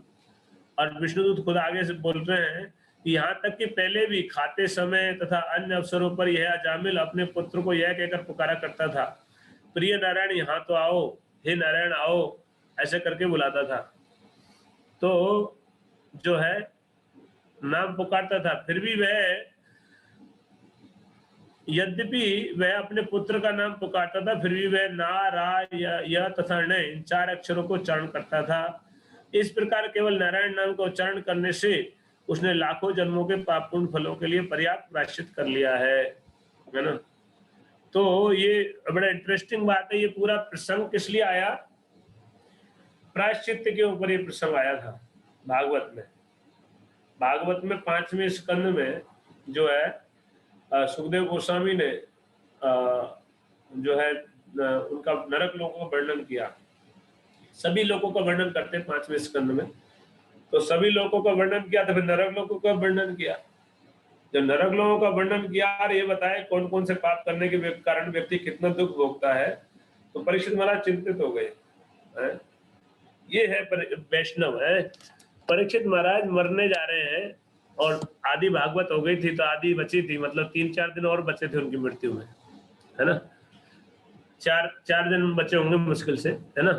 और विष्णुदूत खुद आगे से बोल रहे हैं कि यहाँ तक कि पहले भी खाते समय तथा अन्य अवसरों पर यह अजामिल अपने पुत्र को यह कहकर पुकारा करता था, प्रिय नारायण यहाँ तो आओ, हे नारायण आओ, ऐसे करके बुलाता था। तो जो है नाम पुकारता था, फिर भी वह, यद्यपि वह अपने पुत्र का नाम पुकारता था, फिर भी वह ना, रा, या तथा न इन 4 अक्षरों को उच्चारण करता था। इस प्रकार केवल नारायण नाम का उच्चारण करने से उसने लाखों जन्मों के पाप पुण्य फलों के लिए पर्याप्त प्रायश्चित कर लिया है ना। तो ये बड़ा इंटरेस्टिंग बात है। ये पूरा प्रसंग किस लिए आया? प्रायश्चित के ऊपर ये प्रसंग आया था भागवत में। भागवत में 5वें स्कंद में जो है सुखदेव गोस्वामी ने जो है उनका नरक लोकों का वर्णन किया। सभी लोगों का वर्णन करते हैं 5वें स्कंद में, तो सभी लोगों का वर्णन किया तो फिर नरक लोकों का वर्णन किया। जब नरक लोगों का वर्णन किया और ये बताए कौन कौन से पाप करने के कारण व्यक्ति कितना दुख भोगता है, तो परीक्षित महाराज चिंतित हो गए। ये है वैष्णव है। परीक्षित महाराज मरने जा रहे हैं और आदि भागवत हो गई थी, तो आदि बची थी, मतलब 3-4 दिन और बचे थे उनकी मृत्यु में, है ना। 4 दिन बचे होंगे मुश्किल से, है ना।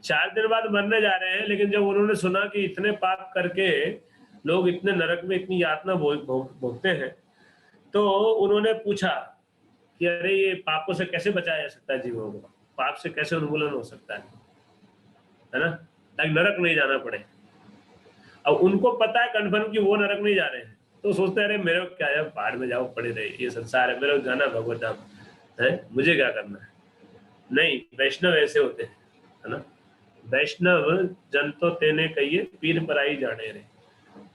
4 दिन बाद मरने जा रहे हैं, लेकिन जब उन्होंने सुना कि इतने पाप करके लोग इतने नरक में इतनी यातना भोगते हैं, तो उन्होंने पूछा कि अरे ये पापों से कैसे बचाया जा सकता है जीवों को, पाप से कैसे उन्मूलन हो सकता है ना, ताकि नरक नहीं जाना पड़े। अब उनको पता है कन्फर्म कि वो नरक नहीं जा रहे हैं, तो सोचते हैं अरे मेरे को क्या है, पहाड़ में जाओ पड़े रहे, ये संसार है, मेरे को जाना भगवत धाम है, मुझे क्या करना है। नहीं, वैष्णव ऐसे होते हैं, है ना। वैष्णव जन तो तेने कहिए पीर पराई जाने रे।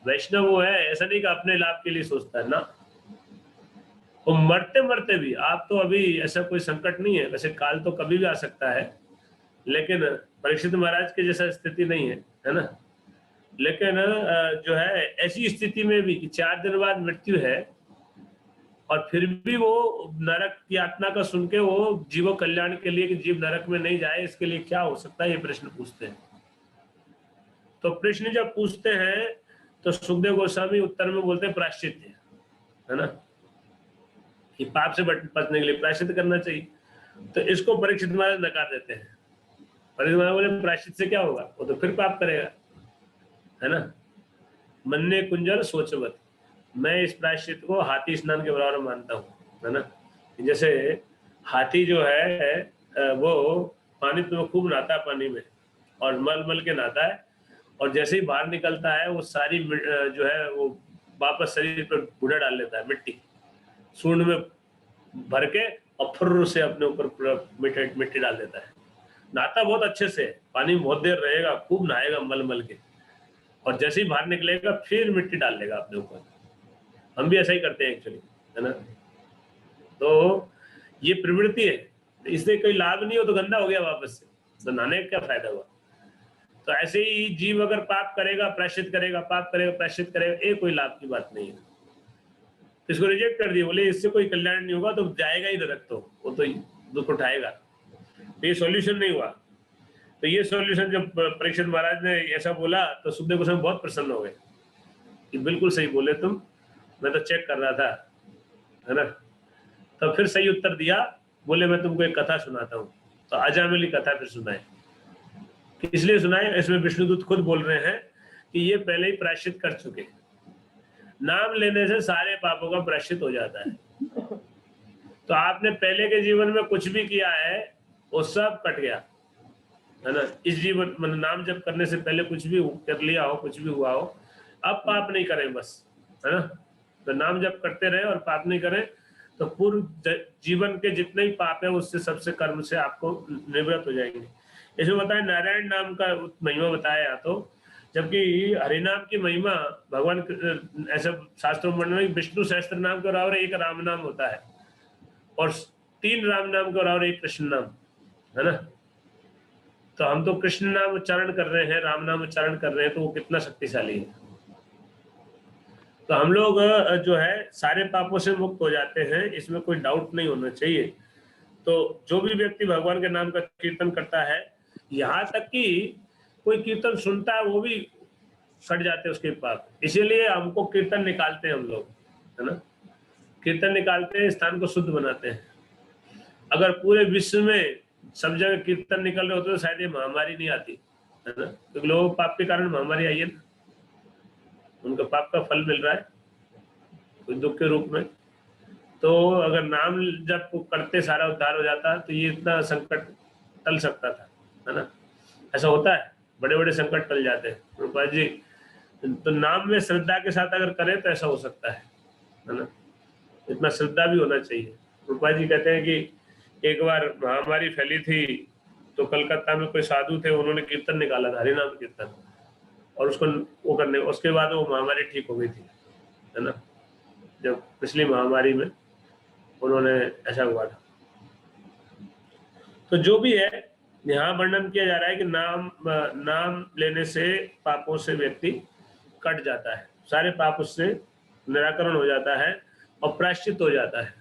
वैष्णव वो है, ऐसा नहीं कि अपने लाभ के लिए सोचता है ना। वो मरते मरते भी, आप तो अभी ऐसा कोई संकट नहीं है, वैसे काल तो कभी भी आ सकता है, लेकिन परीक्षित महाराज के जैसा स्थिति नहीं है ना। लेकिन जो है ऐसी स्थिति में भी कि 4 दिन बाद मृत्यु है और फिर भी वो नरक की यातना का सुन के वो जीव कल्याण के लिए कि जीव नरक में नहीं जाए, इसके लिए क्या हो सकता है, ये प्रश्न पूछते हैं। तो प्रश्न जब पूछते हैं तो सुखदेव गोस्वामी उत्तर में बोलते हैं प्रायश्चित है ना, कि पाप से बचने के लिए प्रायश्चित करना चाहिए। तो इसको परीक्षित महाराज नकार देते हैं। परीक्षित महाराज बोले प्रायश्चित से क्या होगा, वो तो फिर पाप करेगा, है ना। मन्ने कुंजर सोचवत, मैं इस प्रायश्चित को हाथी स्नान के बराबर मानता हूँ, है ना। जैसे हाथी जो है वो पानी तो खूब नहाता है पानी में और मल के नहाता है, और जैसे ही बाहर निकलता है वो सारी जो है वो वापस शरीर पर बूढ़ा डाल लेता है, मिट्टी सूंड में भर के, और फुर्र से अपने ऊपर मिट्टी डाल देता है। नहाता बहुत अच्छे से, पानी में बहुत देर रहेगा, खूब नहाएगा मल के, और जैसे ही बाहर निकलेगा फिर मिट्टी डाल लेगा अपने ऊपर। हम भी ऐसा ही करते हैं एक्चुअली, है ना। तो ये प्रवृत्ति है, इससे कोई लाभ नहीं हो तो गंदा हो गया वापस से, तो नहाने का क्या फायदा हुआ। तो ऐसे ही जीव अगर पाप करेगा प्रायश्चित करेगा, पाप करेगा प्रायश्चित करेगा, ये कोई लाभ की बात नहीं है। इसको रिजेक्ट कर दिया, बोले इससे कोई कल्याण नहीं होगा, तो जाएगा ही नरक, तो वो तो दुख उठाएगा। तो ये सॉल्यूशन नहीं हुआ। तो ये सॉल्यूशन जब परीक्षित महाराज ने ऐसा बोला तो सुखदेव गोस्वामी बहुत प्रसन्न हो गए कि बिल्कुल सही बोले तुम, मैं तो चेक कर रहा था, है ना। तो फिर सही उत्तर दिया, बोले मैं तुमको एक कथा सुनाता हूँ। तो अजामिली कथा फिर सुनाए। इसलिए सुनाए, इसमें विष्णुदूत खुद बोल रहे हैं कि ये पहले ही प्रायश्चित कर चुके, नाम लेने से सारे पापों का प्रायश्चित हो जाता है। तो आपने पहले के जीवन में कुछ भी किया है वो सब कट गया, है ना। इस जीवन मतलब नाम जप करने से पहले कुछ भी कर लिया हो, कुछ भी हुआ हो, अब पाप नहीं करें बस, है ना। तो नाम जप करते रहे और पाप नहीं करें, तो पूर्व जीवन के जितने ही पाप है उससे सबसे कर्म से आपको निवृत्त हो जाएंगे। इसमें बताया नारायण नाम का महिमा बताया, तो जबकि हरिनाम की महिमा भगवान ऐसे शास्त्रों में विष्णु सहस्त्र नाम के और एक राम नाम होता है, और 3 राम नाम के और एक कृष्ण नाम, है ना। तो हम तो कृष्ण नाम उच्चारण कर रहे हैं, राम नाम उच्चारण कर रहे हैं, तो वो कितना शक्तिशाली है। तो हम लोग जो है सारे पापों से मुक्त हो जाते हैं, इसमें कोई डाउट नहीं होना चाहिए। तो जो भी व्यक्ति भगवान के नाम का कीर्तन करता है, यहाँ तक कि कोई कीर्तन सुनता है वो भी कट जाते हैं उसके पाप। इसीलिए हमको कीर्तन निकालते हैं हम लोग, है ना। कीर्तन निकालते हैं, स्थान को शुद्ध बनाते हैं। अगर पूरे विश्व में सब जगह कीर्तन निकल रहे होते तो शायद ये महामारी नहीं आती, है ना। क्योंकि लोगों को पाप के कारण महामारी आई है ना, उनका पाप का फल मिल रहा है कोई दुख के रूप में। तो अगर नाम जब करते सारा उद्धार हो जाता तो ये इतना संकट टल सकता था, है ना। ऐसा होता है, बड़े बड़े संकट टल जाते हैं रूपा जी। तो नाम में श्रद्धा के साथ अगर करें तो ऐसा हो सकता है ना। इतना श्रद्धा भी होना चाहिए। रूपा जी कहते हैं कि एक बार महामारी फैली थी तो कलकत्ता में कोई साधु थे, उन्होंने कीर्तन निकाला था, हरिनाम कीर्तन, और उसको वो करने उसके बाद वो महामारी ठीक हो गई थी, है ना। जब पिछली महामारी में उन्होंने ऐसा हुआ था। तो जो भी है यहाँ वर्णन किया जा रहा है कि नाम लेने से पापों से व्यक्ति कट जाता है, सारे पाप उससे निराकरण हो जाता है और प्रायश्चित हो जाता है।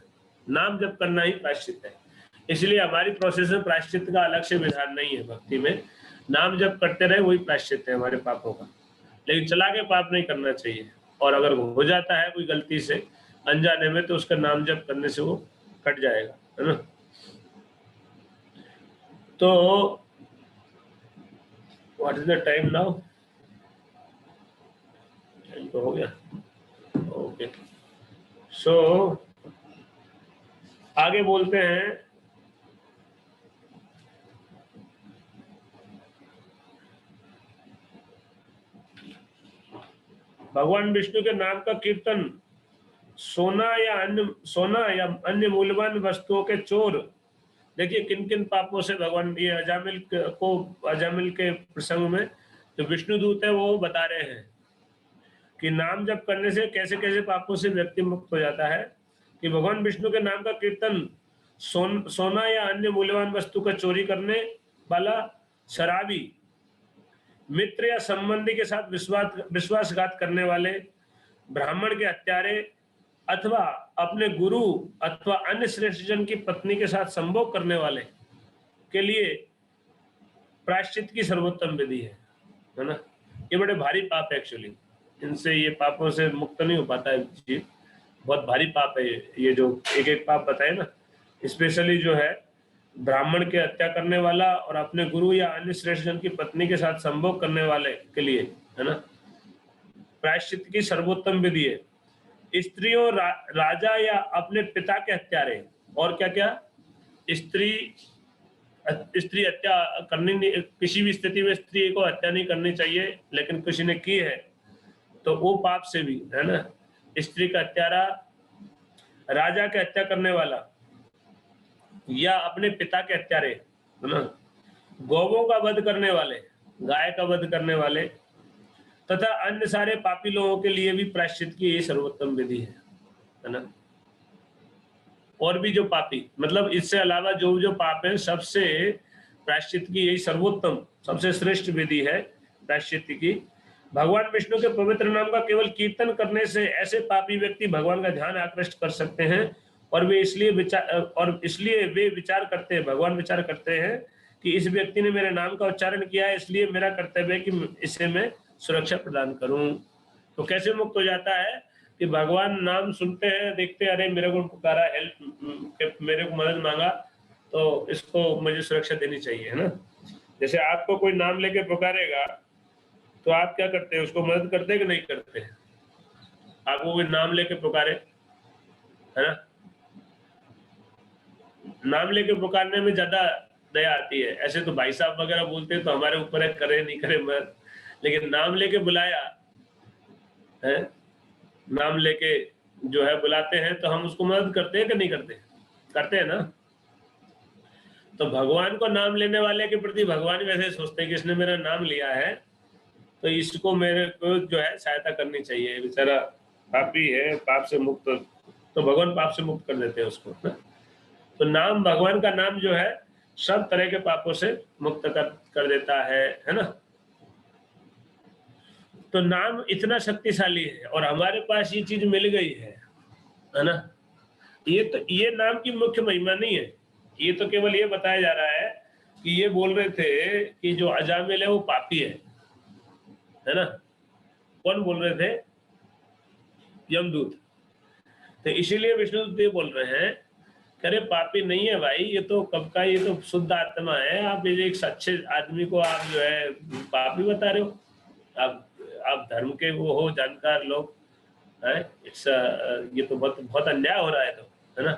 नाम जप करना ही प्रायश्चित है। इसलिए हमारी प्रोसेस में प्रायश्चित का अलग से विधान नहीं है। भक्ति में नाम जप करते रहे वही प्रायश्चित है हमारे पापों का, लेकिन चला के पाप नहीं करना चाहिए। और अगर हो जाता है कोई गलती से अनजाने में तो उसका नाम जप करने से वो कट जाएगा, है ना। तो what is the time now? Time तो हो गया, ओके। सो आगे बोलते हैं। भगवान विष्णु के नाम का कीर्तन सोना या अन्य मूल्यवान वस्तुओं के चोर, देखिए किन किन पापों से भगवान, ये अजामिल के प्रसंग में जो विष्णु दूत है वो बता रहे हैं कि नाम जप करने से कैसे कैसे पापों से व्यक्ति मुक्त हो जाता है। कि भगवान विष्णु के नाम का कीर्तन सोना या अन्य मूल्यवान वस्तु का चोरी करने वाला, शराबी, मित्र या संबंधी के साथ विश्वासघात करने वाले, ब्राह्मण के हत्यारे, अथवा अपने गुरु अथवा अन्य श्रेष्ठ जन की पत्नी के साथ संभोग करने वाले के लिए प्रायश्चित की सर्वोत्तम विधि है ना। ये बड़े भारी पाप है एक्चुअली, इनसे ये पापों से मुक्त नहीं हो पाता है जी, बहुत भारी पाप है ये जो एक एक पाप बताए ना। स्पेशली जो है ब्राह्मण के हत्या करने वाला और अपने गुरु या अन्य श्रेष्ठ जन की पत्नी के साथ संभोग करने वाले के लिए, है ना, प्रायश्चित की सर्वोत्तम विधि है। स्त्रियों, राजा या अपने पिता के हत्यारे, और क्या क्या, स्त्री हत्या करनी नहीं, किसी भी स्थिति में स्त्री को हत्या नहीं करनी चाहिए, लेकिन किसी ने की है तो वो पाप से भी, है ना। स्त्री का हत्यारा, राजा के हत्या करने वाला या अपने पिता के हत्यारे, है ना, गौवों का वध करने वाले, गाय का वध करने वाले तथा अन्य सारे पापी लोगों के लिए भी प्रायश्चित की ये सर्वोत्तम विधि है ना। और भी जो पापी, मतलब इससे अलावा जो जो पाप है सबसे प्रायश्चित की यही सर्वोत्तम सबसे श्रेष्ठ विधि है प्रायश्चित की। भगवान विष्णु के पवित्र नाम का केवल कीर्तन करने से ऐसे पापी व्यक्ति भगवान का ध्यान आकृष्ट कर सकते हैं, और वे इसलिए विचार करते हैं, भगवान विचार करते हैं कि इस व्यक्ति ने मेरे नाम का उच्चारण किया है, इसलिए मेरा कर्तव्य है कि इसे मैं सुरक्षा प्रदान करूं। तो कैसे मुक्त हो जाता है कि भगवान नाम सुनते हैं, देखते हैं, अरे मेरे को पुकारा, हेल्प, मेरे को मदद मांगा, तो इसको मुझे सुरक्षा देनी चाहिए, है ना। जैसे आपको कोई नाम लेके पुकारेगा तो आप क्या करते हैं, उसको मदद करते हैं कि नहीं करते हैं? आपको कोई नाम लेके पुकारे, है ना, नाम लेके पुकारने में ज्यादा दया आती है। ऐसे तो भाई साहब वगैरह बोलते हैं तो हमारे ऊपर है, करे नहीं करे मदद, लेकिन नाम लेके बुलाया है, नाम लेके जो है बुलाते हैं तो हम उसको मदद करते हैं कि नहीं करते? करते हैं ना। तो भगवान को नाम लेने वाले के प्रति भगवान वैसे सोचते हैं कि इसने मेरा नाम लिया है तो इसको मेरे को जो है सहायता करनी चाहिए, बेचारा पापी है, पाप से मुक्त, तो भगवान पाप से मुक्त कर देते हैं उसको ना। तो नाम, भगवान का नाम जो है सब तरह के पापों से मुक्त कर देता है ना। तो नाम इतना शक्तिशाली है और हमारे पास ये चीज मिल गई है ना। ये नाम की मुख्य महिमा नहीं है, ये तो केवल ये बताया जा रहा है कि ये बोल रहे थे कि जो अजामिल है वो पापी है ना। कौन बोल रहे थे? यमदूत। तो इसीलिए विष्णुदूत ये बोल रहे हैं, अरे पापी नहीं है भाई, ये तो कब का, ये तो शुद्ध आत्मा है, आप ये एक अच्छे आदमी को आप जो है पापी बता रहे हो। आप धर्म के वो हो, जानकार लोग है, ये तो बहुत अन्याय हो रहा है, तो है ना।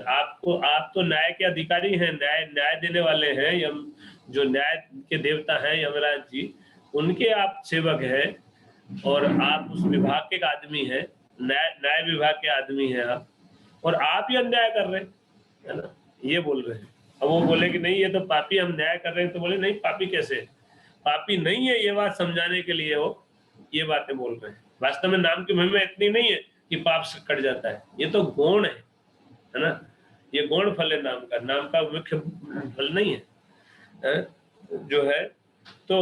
आप तो न्याय के अधिकारी हैं, न्याय देने वाले हैं, जो न्याय के देवता हैं यमराज जी, उनके आप सेवक हैं, और आप उस विभाग के आदमी हैं, न्याय विभाग के आदमी हैं आप, और आप ही अन्याय कर रहे हैं, है ना, ये बोल रहे हैं। अब वो बोले कि नहीं ये तो पापी, हम न्याय कर रहे हैं, तो बोले नहीं पापी कैसे, पापी नहीं है, ये बात समझाने के लिए वो ये बातें बोल रहे हैं। वास्तव में नाम की महिमा इतनी नहीं है कि पाप से कट जाता है, ये तो गुण है ना, ये गुण फल है नाम का मुख्य फल नहीं है, जो है। तो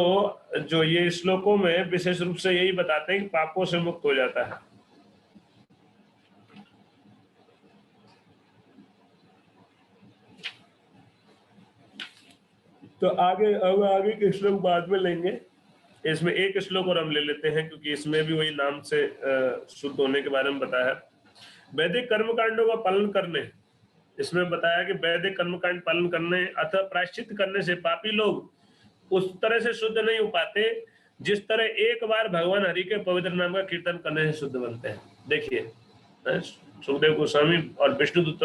जो ये श्लोकों में विशेष रूप से यही बताते हैं कि पापों से मुक्त हो जाता है। तो आगे के श्लोक बाद में लेंगे, इसमें एक श्लोक और हम ले लेते हैं क्योंकि इसमें भी वही नाम से शुद्ध होने के बारे में बताया है। वैदिक कर्मकांडों का पालन करने, इसमें बताया कि वैदिक कर्मकांड पालन करने अथवा प्रायश्चित करने से पापी लोग उस तरह से शुद्ध नहीं हो पाते जिस तरह एक बार भगवान हरि के पवित्र नाम का कीर्तन करने से शुद्ध बनते हैं। देखिए सुखदेव गोस्वामी और विष्णुदूत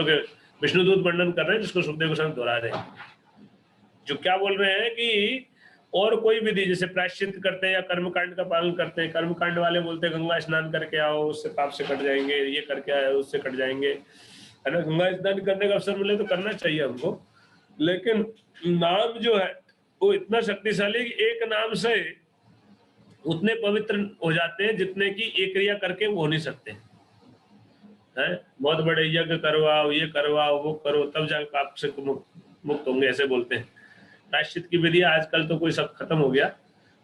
वर्णन कर रहे हैं, जिसको सुखदेव गोस्वामी दोहरा रहे हैं, जो क्या बोल रहे हैं कि और कोई विधि जैसे प्रायश्चित करते हैं या कर्मकांड का पालन करते हैं, कर्मकांड वाले बोलते हैं गंगा स्नान करके आओ उससे पाप से कट जाएंगे, ये करके आओ उससे कट जाएंगे, है ना। गंगा स्नान करने का अवसर मिले तो करना चाहिए हमको, लेकिन नाम जो है वो इतना शक्तिशाली कि एक नाम से उतने पवित्र हो जाते हैं जितने की एक क्रिया करके वो हो नहीं सकते हैं। बहुत बड़े यज्ञ करवाओ, ये करवाओ, वो करो, तब जाकर पाप से मुक्त होंगे, ऐसे बोलते हैं। प्रायश्चित की विधि आजकल तो कोई सब खत्म हो गया,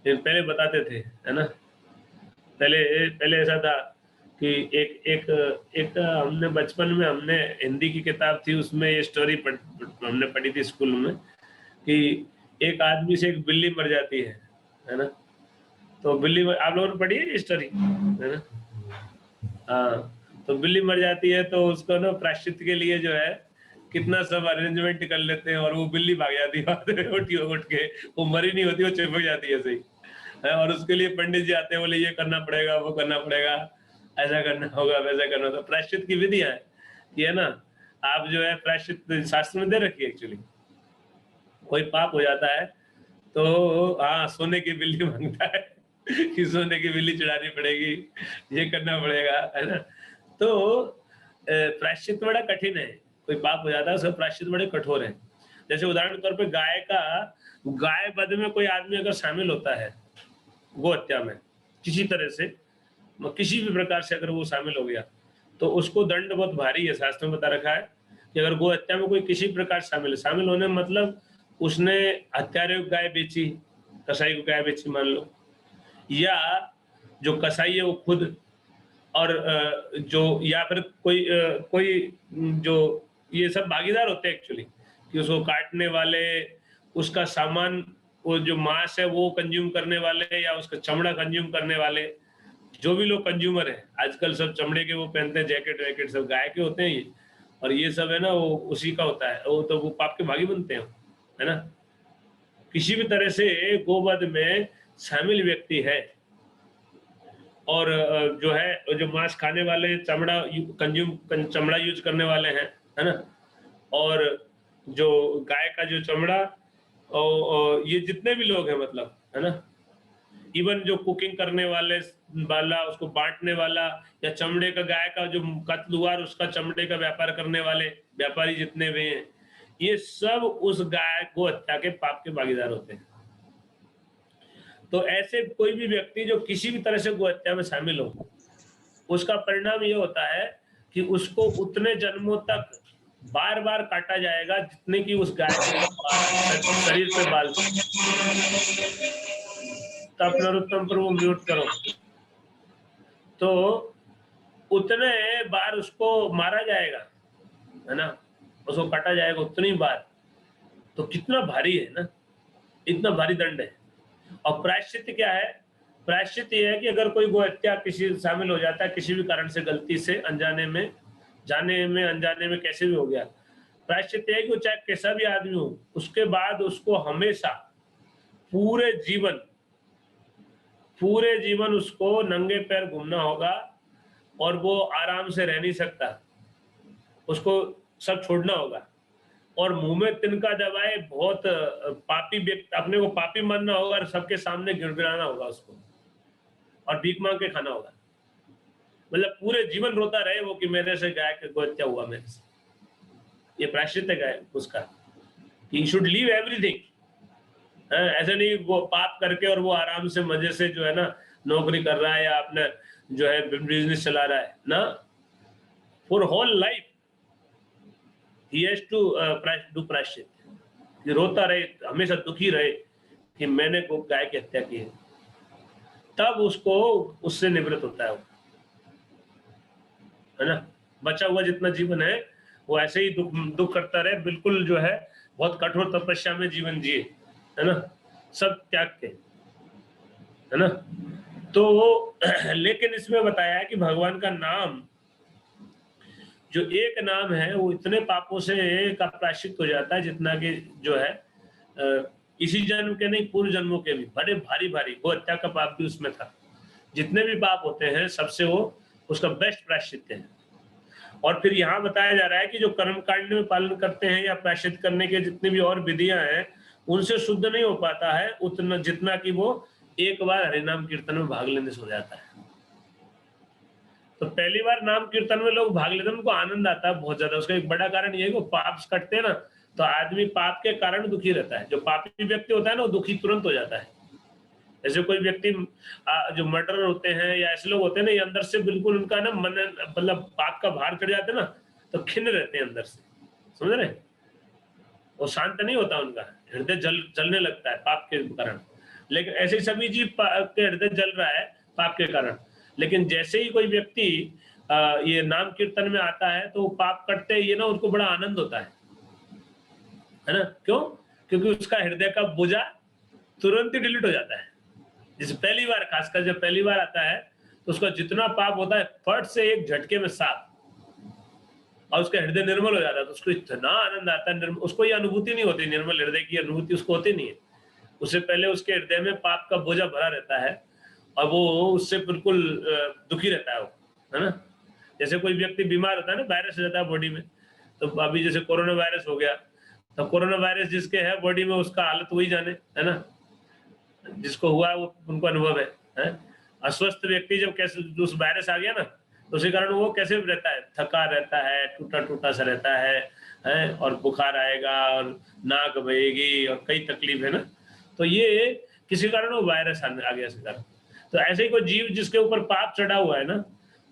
लेकिन पहले बताते थे, है ना। पहले ऐसा था कि एक हमने बचपन में हमने हिंदी की किताब थी, उसमें ये स्टोरी हमने पढ़ी थी स्कूल में कि एक आदमी से एक बिल्ली मर जाती है ना। तो बिल्ली, आप लोगों ने पढ़ी है स्टोरी, है ना। हाँ, तो बिल्ली मर जाती है तो उसको ना प्रायश्चित के लिए जो है कितना सब अरेंजमेंट कर लेते हैं, और वो बिल्ली भाग जाती है उठ के, वो मरी नहीं होती, वो चिपक जाती है सही है। और उसके लिए पंडित जी आते हैं, बोले ये करना पड़ेगा, वो करना पड़ेगा, ऐसा करना होगा, वैसा करना होगा। तो प्रायश्चित की विधि है ये ना, आप जो है प्रायश्चित शास्त्र में दे रखी है। एक्चुअली कोई पाप हो जाता है तो हाँ सोने की बिल्ली मांगता है कि सोने की बिल्ली चढ़ानी पड़ेगी, ये करना पड़ेगा, है ना। तो प्रायश्चित बड़ा कठिन है, कोई पाप हो जाता है उसका प्रायश्चित बड़े कठोर है। जैसे उदाहरण के तौर पे गाय वध में कोई आदमी अगर शामिल होता है, गो हत्या में किसी तरह से, किसी भी प्रकार से अगर वो शामिल हो गया तो उसको दंड बहुत भारी है। शास्त्र में बता रखा है कि अगर गो हत्या में कोई किसी प्रकार शामिल होने मतलब उसने हत्यारे को गाय बेची, कसाई को गाय बेची मान लो, या जो कसाई है वो खुद, और जो या फिर कोई जो ये सब भागीदार होते हैं एक्चुअली, कि उसको काटने वाले, उसका सामान, वो जो मांस है वो कंज्यूम करने वाले, या उसका चमड़ा कंज्यूम करने वाले, जो भी लोग कंज्यूमर है, आजकल सब चमड़े के वो पहनते हैं, जैकेट वैकेट सब गाय के होते हैं ये, और ये सब है ना वो उसी का होता है, वो तो वो पाप के भागी बनते हैं, है ना। किसी भी तरह से गोवध में शामिल व्यक्ति है और जो है जो मांस खाने वाले, चमड़ा चमड़ा यूज करने वाले हैं, है ना, और जो गाय का जो चमड़ा, और ये जितने भी लोग हैं मतलब, है ना, इवन जो कुकिंग करने वाला, उसको बांटने वाला, या चमड़े का गाय का जो कत्ल हुआ उसका चमड़े का व्यापार करने वाले व्यापारी जितने भी हैं, ये सब उस गाय को हत्या के पाप के भागीदार होते हैं। तो ऐसे कोई भी व्यक्ति जो किसी भी तरह से गो हत्या में शामिल हो, उसका परिणाम ये होता है कि उसको उतने जन्मों तक बार बार काटा जाएगा जितने की उस गाय के शरीर पे बाल। तो नरोत्तम पर वो म्यूट करो। तो उतने बार उसको मारा जाएगा, है ना, उसको काटा जाएगा उतनी बार। तो कितना भारी है ना, इतना भारी दंड है। और प्रायश्चित क्या है? प्रायश्चित ये है कि अगर कोई गो हत्या किसी शामिल हो जाता है किसी भी कारण से, गलती से, अनजाने में, जाने में, अनजाने में, कैसे भी हो गया, प्रायश्चित है कि वो चाहे कैसा भी आदमी हो, उसके बाद उसको हमेशा पूरे जीवन उसको नंगे पैर घूमना होगा और वो आराम से रह नहीं सकता, उसको सब छोड़ना होगा और मुंह में तिनका दबाए बहुत पापी व्यक्ति, अपने को पापी मानना होगा और सबके सामने गिड़गिड़ाना होगा उसको, और भीख मांग के खाना होगा। मतलब पूरे जीवन रोता रहे वो कि मेरे से गाय का हत्या हुआ मेरे से। ये प्रायश्चित है उसका कि ही शुड लीव एवरीथिंग। ऐसा नहीं वो पाप करके और वो आराम से मजे से जो है ना नौकरी कर रहा है या अपने जो है बिजनेस चला रहा है ना, for whole life he has to do प्रायश्चित, कि रोता रहे, हमेशा दुखी रहे कि मैंने को गाय की हत्या की है, तब उसको उससे निवृत्त होता है ना। बचा हुआ जितना जीवन है वो ऐसे ही दुख करता रहे, बिल्कुल जो है बहुत कठोर तपस्या में जीवन जिए, है ना, सब त्याग के, है ना। तो लेकिन इसमें बताया है कि भगवान का नाम, जो एक नाम है, वो इतने पापों से का प्रायश्चित हो जाता है जितना कि जो है इसी जन्म के नहीं पूर्व जन्मों के भी बड़े भारी गो हत्या का पाप भी उसमें था। जितने भी पाप होते हैं सबसे वो उसका बेस्ट प्रायश्चित है। और फिर यहाँ बताया जा रहा है कि जो कर्म कांड में पालन करते हैं या प्रायश्चित करने के जितनी भी और विधियां हैं उनसे शुद्ध नहीं हो पाता है उतना जितना कि वो एक बार हरिनाम कीर्तन में भाग लेने से हो जाता है। तो पहली बार नाम कीर्तन में लोग भाग लेते हैं, उनको आनंद आता है बहुत ज्यादा। उसका एक बड़ा कारण ये है कि पाप कटते हैं ना, तो आदमी पाप के कारण दुखी रहता है। जो पापी व्यक्ति होता है ना वो दुखी तुरंत हो जाता है। जैसे कोई व्यक्ति जो मर्डरर होते हैं या ऐसे लोग होते हैं ना, ये अंदर से बिल्कुल उनका ना मन मतलब पाप का भार चढ़ जाता है ना तो खिन्न रहते हैं अंदर से, समझ रहे, वो शांत नहीं होता, उनका हृदय जलने लगता है पाप के कारण। लेकिन ऐसे सभी जीव के हृदय जल रहा है पाप के कारण। लेकिन जैसे ही कोई व्यक्ति ये नाम कीर्तन में आता है तो पाप कटते ही ना उनको बड़ा आनंद होता है ना। क्यों? क्योंकि उसका हृदय का बोझा तुरंत ही डिलीट हो जाता है। जैसे पहली बार, खासकर जब पहली बार आता है तो उसका जितना पाप होता है फट से एक झटके में साफ, और उसका हृदय निर्मल हो जाता है। तो उसको इतना आनंद आता है, उसको ये अनुभूति नहीं होती, निर्मल हृदय की अनुभूति उसको होती नहीं है। उससे पहले उसके हृदय में पाप का बोझा भरा रहता है और वो उससे बिल्कुल दुखी रहता है वो, है ना। जैसे कोई व्यक्ति बीमार होता है ना, वायरस रहता है बॉडी में, तो अभी जैसे कोरोना वायरस हो गया, तो कोरोना वायरस जिसके है बॉडी में उसका हालत वही जाने, है ना, जिसको हुआ वो उनको अनुभव है। अस्वस्थ व्यक्ति जब कैसे उस वायरस आ गया ना तो उसी कारण वो कैसे रहता है, थका रहता है, टूटा सा रहता है, और बुखार आएगा और नाक बहेगी और कई तकलीफ है ना। तो ये किसी कारण वो वायरस आ गया इसके कारण। तो ऐसे ही कोई जीव जिसके ऊपर पाप चढ़ा हुआ है ना,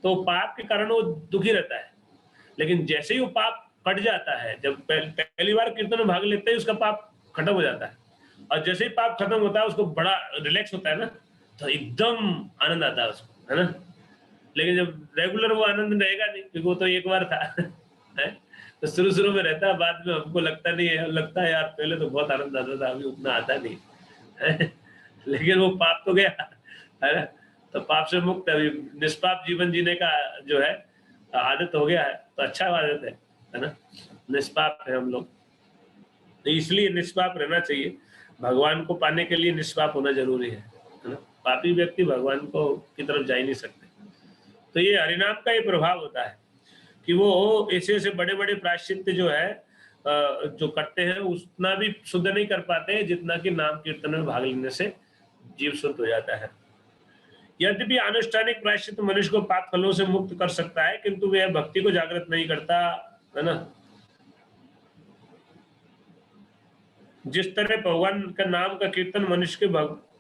तो पाप के कारण वो दुखी रहता है। लेकिन जैसे ही वो पाप कट जाता है, जब पहली बार कीर्तन में भाग लेते ही उसका पाप खत्म हो जाता है, और जैसे ही पाप खत्म होता है उसको बड़ा रिलैक्स होता है ना, तो एकदम आनंद आता है उसको, है ना। लेकिन जब रेगुलर वो आनंद रहेगा नहीं, क्योंकि वो तो एक बार था है? तो शुरू में रहता है, बाद में हमको लगता नहीं है, लगता है यार पहले तो बहुत आनंद आता था, अभी उतना आता नहीं है? लेकिन वो पाप तो गया, है ना। तो पाप से मुक्त, अभी निष्पाप जीवन जीने का जो है आदत हो गया है, तो अच्छा आदत है ना। निष्पाप है हम लोग, तो इसलिए निष्पाप रहना चाहिए। भगवान को पाने के लिए निष्पाप होना जरूरी है ना। पापी व्यक्ति भगवान को की तरफ जा ही नहीं सकते। तो ये हरिनाम का ये प्रभाव होता है कि वो ऐसे ऐसे बड़े बड़े प्रायश्चित्त जो है जो करते हैं, उतना भी शुद्ध नहीं कर पाते जितना कि नाम कीर्तन में भाग लेने से जीव शुद्ध हो जाता है। यद्यपि अनुष्ठानिक प्रायश्चित्त मनुष्य को पाप फलों से मुक्त कर सकता है, किंतु वह भक्ति को जागृत नहीं करता, है ना। जिस तरह भगवान का नाम का कीर्तन मनुष्य के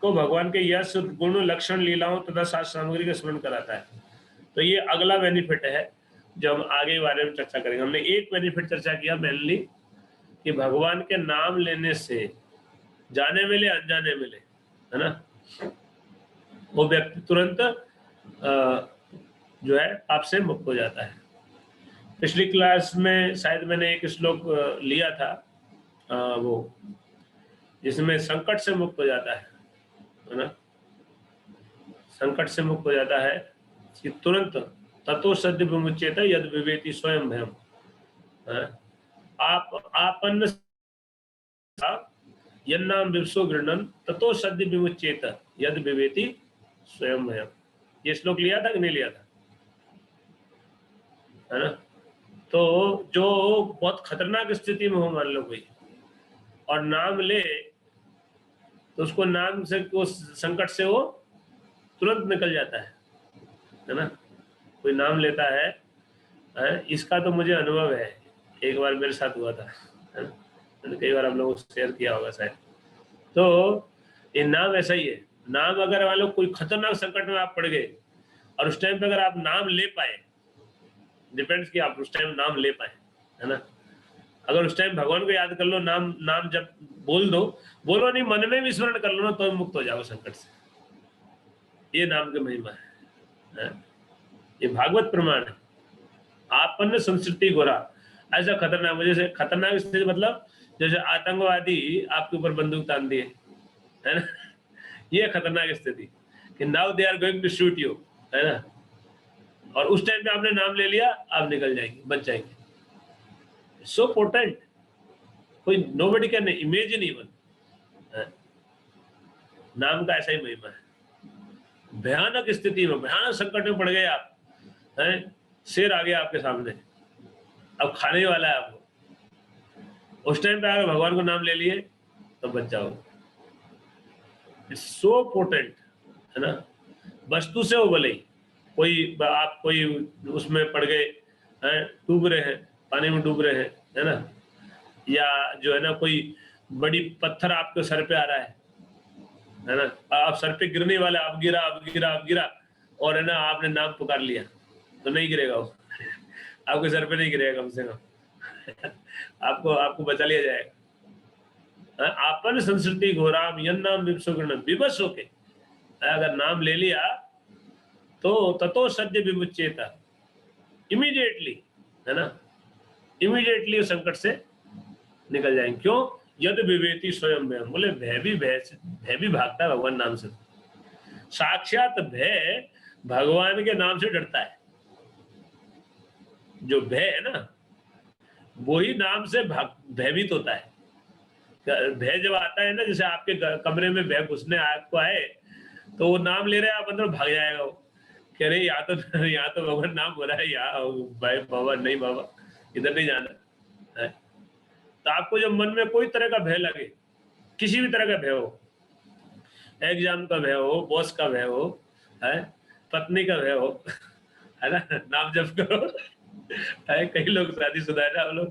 को भगवान के यश गुण लक्षण लीलाओं तथा शास्त्र सामग्री का स्मरण कराता है। तो ये अगला बेनिफिट है जो हम आगे बारे में चर्चा करेंगे। हमने एक बेनिफिट चर्चा किया मेनली कि भगवान के नाम लेने से जाने मिले अनजाने मिले, है ना, वो व्यक्ति तुरंत जो है आपसे मुक्त हो जाता है। पिछली क्लास में शायद मैंने एक श्लोक लिया था वो जिसमें संकट से मुक्त हो जाता है ना। संकट से मुक्त हो जाता है कि तुरंत ततो सद्य विमुच्येत यद विवेति स्वयं भयम। आपन्न यन्नाम विवसो गृह्णन् ततो सद्य विमुच्येत यद विवेति स्वयं भयम। ये श्लोक लिया था कि नहीं लिया था, है ना। तो जो बहुत खतरनाक स्थिति में हो, मान लो कोई, और नाम ले तो उसको नाम से उस संकट से वो तुरंत निकल जाता है ना। कोई नाम लेता है, इसका तो मुझे अनुभव है, एक बार मेरे साथ हुआ था, है ना। मैंने कई बार आप लोगों को शेयर किया होगा शायद। तो ये नाम ऐसा ही है। नाम अगर मान लो कोई खतरनाक संकट में आप पड़ गए और उस टाइम पे अगर आप नाम ले पाए, डिपेंड्स कि आप उस टाइम नाम ले पाए, है ना। अगर उस टाइम भगवान को याद कर लो, नाम जब बोलो नहीं, मन में भी स्मरण कर लो ना, तो मुक्त हो जाओ संकट से। ये नाम की महिमा है। ये भागवत प्रमाण है। आपन्न संस्कृति घोरा, ऐसा खतरनाक, मुझे से खतरनाक स्थिति मतलब जैसे आतंकवादी आपके ऊपर बंदूक तान दिए, है ना। ये खतरनाक स्थिति कि now they are going to shoot you, है ना। और उस टाइम पे आपने नाम ले लिया, आप निकल जाएंगे, बच जाएंगे। सो पोटेंट, कोई नोबडी कैन इमेजिन इवन। नाम का ऐसा ही महिमा है। भयानक स्थिति में, भयानक संकट में पड़ गए आप, हैं, शेर आ गया आपके सामने, अब खाने वाला है आपको, उस टाइम पे अगर भगवान को नाम ले लिए तो बच जाओ। इट्स सो पोटेंट, है ना। वस्तु से हो भले ही, आप कोई उसमें पड़ गए हैं, डूब रहे हैं, पानी में डूब रहे हैं, है ना, या जो है ना कोई बड़ी पत्थर आपके सर पे आ रहा है ना, आप सर पे गिरने वाले, आप गिरा और है ना आपने नाम पुकार लिया तो नहीं गिरेगा वो आपके सर पे नहीं गिरेगा कम से कम आपको बचा लिया जाएगा। आपन संस्कृति घोराम यन्नाम विवसो गृह्णन्, विवश होके अगर नाम ले लिया तो ततो सद्य विमुच्येत, इमीडिएटली, है ना, इमीडिएटली उस संकट से निकल जाएंगे। क्यों? यद विवेति स्वयं भयम, बोले भय भी भागता है भगवान नाम से। साक्षात भय भगवान के नाम से डरता है। जो भय है ना, वही नाम से भयभीत होता है। भय जब आता है ना, जैसे आपके कमरे में भय घुसने आपको आए तो वो नाम ले रहे हैं, आप अंदर भाग जाएगा, वो कह रहे यहाँ तो भगवान नाम हो रहा है, यहाँ भाई बाबा नहीं, बाबा इधर नहीं जाना है। तो आपको जब मन में कोई तरह का भय लगे, किसी भी तरह का भय हो, एग्जाम का भय हो, बॉस का भय हो, है, पत्नी का भय हो, है ना, नाम जप करो। है, कई लोग शादीशुदा है ना, वो लोग,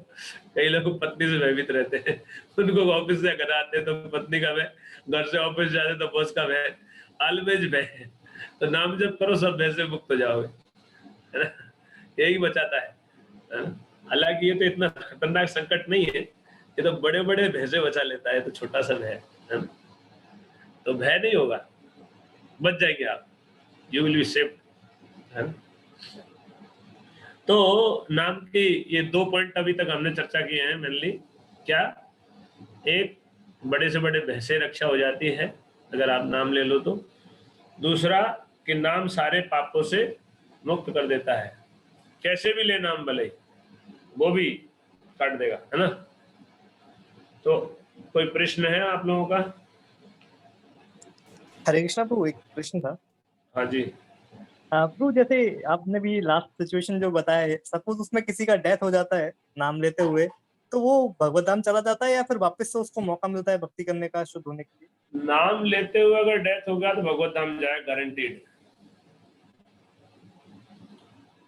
कई लोग पत्नी से भयभीत रहते हैं। उनको ऑफिस से घर आते हैं तो पत्नी का भय, घर से ऑफिस जाते तो बॉस का भय, ऑलवेज भय। तो नाम जप करो, सब भय से मुक्त हो जाओगे, है ना, यही बचाता है। हालांकि ये तो इतना खतरनाक संकट नहीं है, ये तो बड़े बड़े भय से बचा लेता है, तो छोटा सा भय है ना। तो भय नहीं होगा, बच जाएंगे आप, यू विल बी सेफ, है ना। तो नाम की ये 2 पॉइंट अभी तक हमने चर्चा किए हैं मेनली। क्या? एक, बड़े से बड़े भय से रक्षा हो जाती है अगर आप नाम ले लो तो। दूसरा कि नाम सारे पापों से मुक्त कर देता है, कैसे भी ले नाम भले वो भी काट देगा, है ना। तो कोई प्रश्न है आप लोगों का? हरे कृष्णा प्रभु, एक प्रश्न था। हाँ जी। प्रभु जैसे आपने भी लास्ट सिचुएशन जो बताया है, सपोज उसमें किसी का डेथ हो जाता है नाम लेते हुए, तो वो भगवत धाम चला जाता है या फिर वापस से उसको मौका मिलता है भक्ति करने का, शुद्ध होने के लिए? नाम लेते हुए अगर डेथ हो गया तो भगवत धाम जाए, गारंटीड।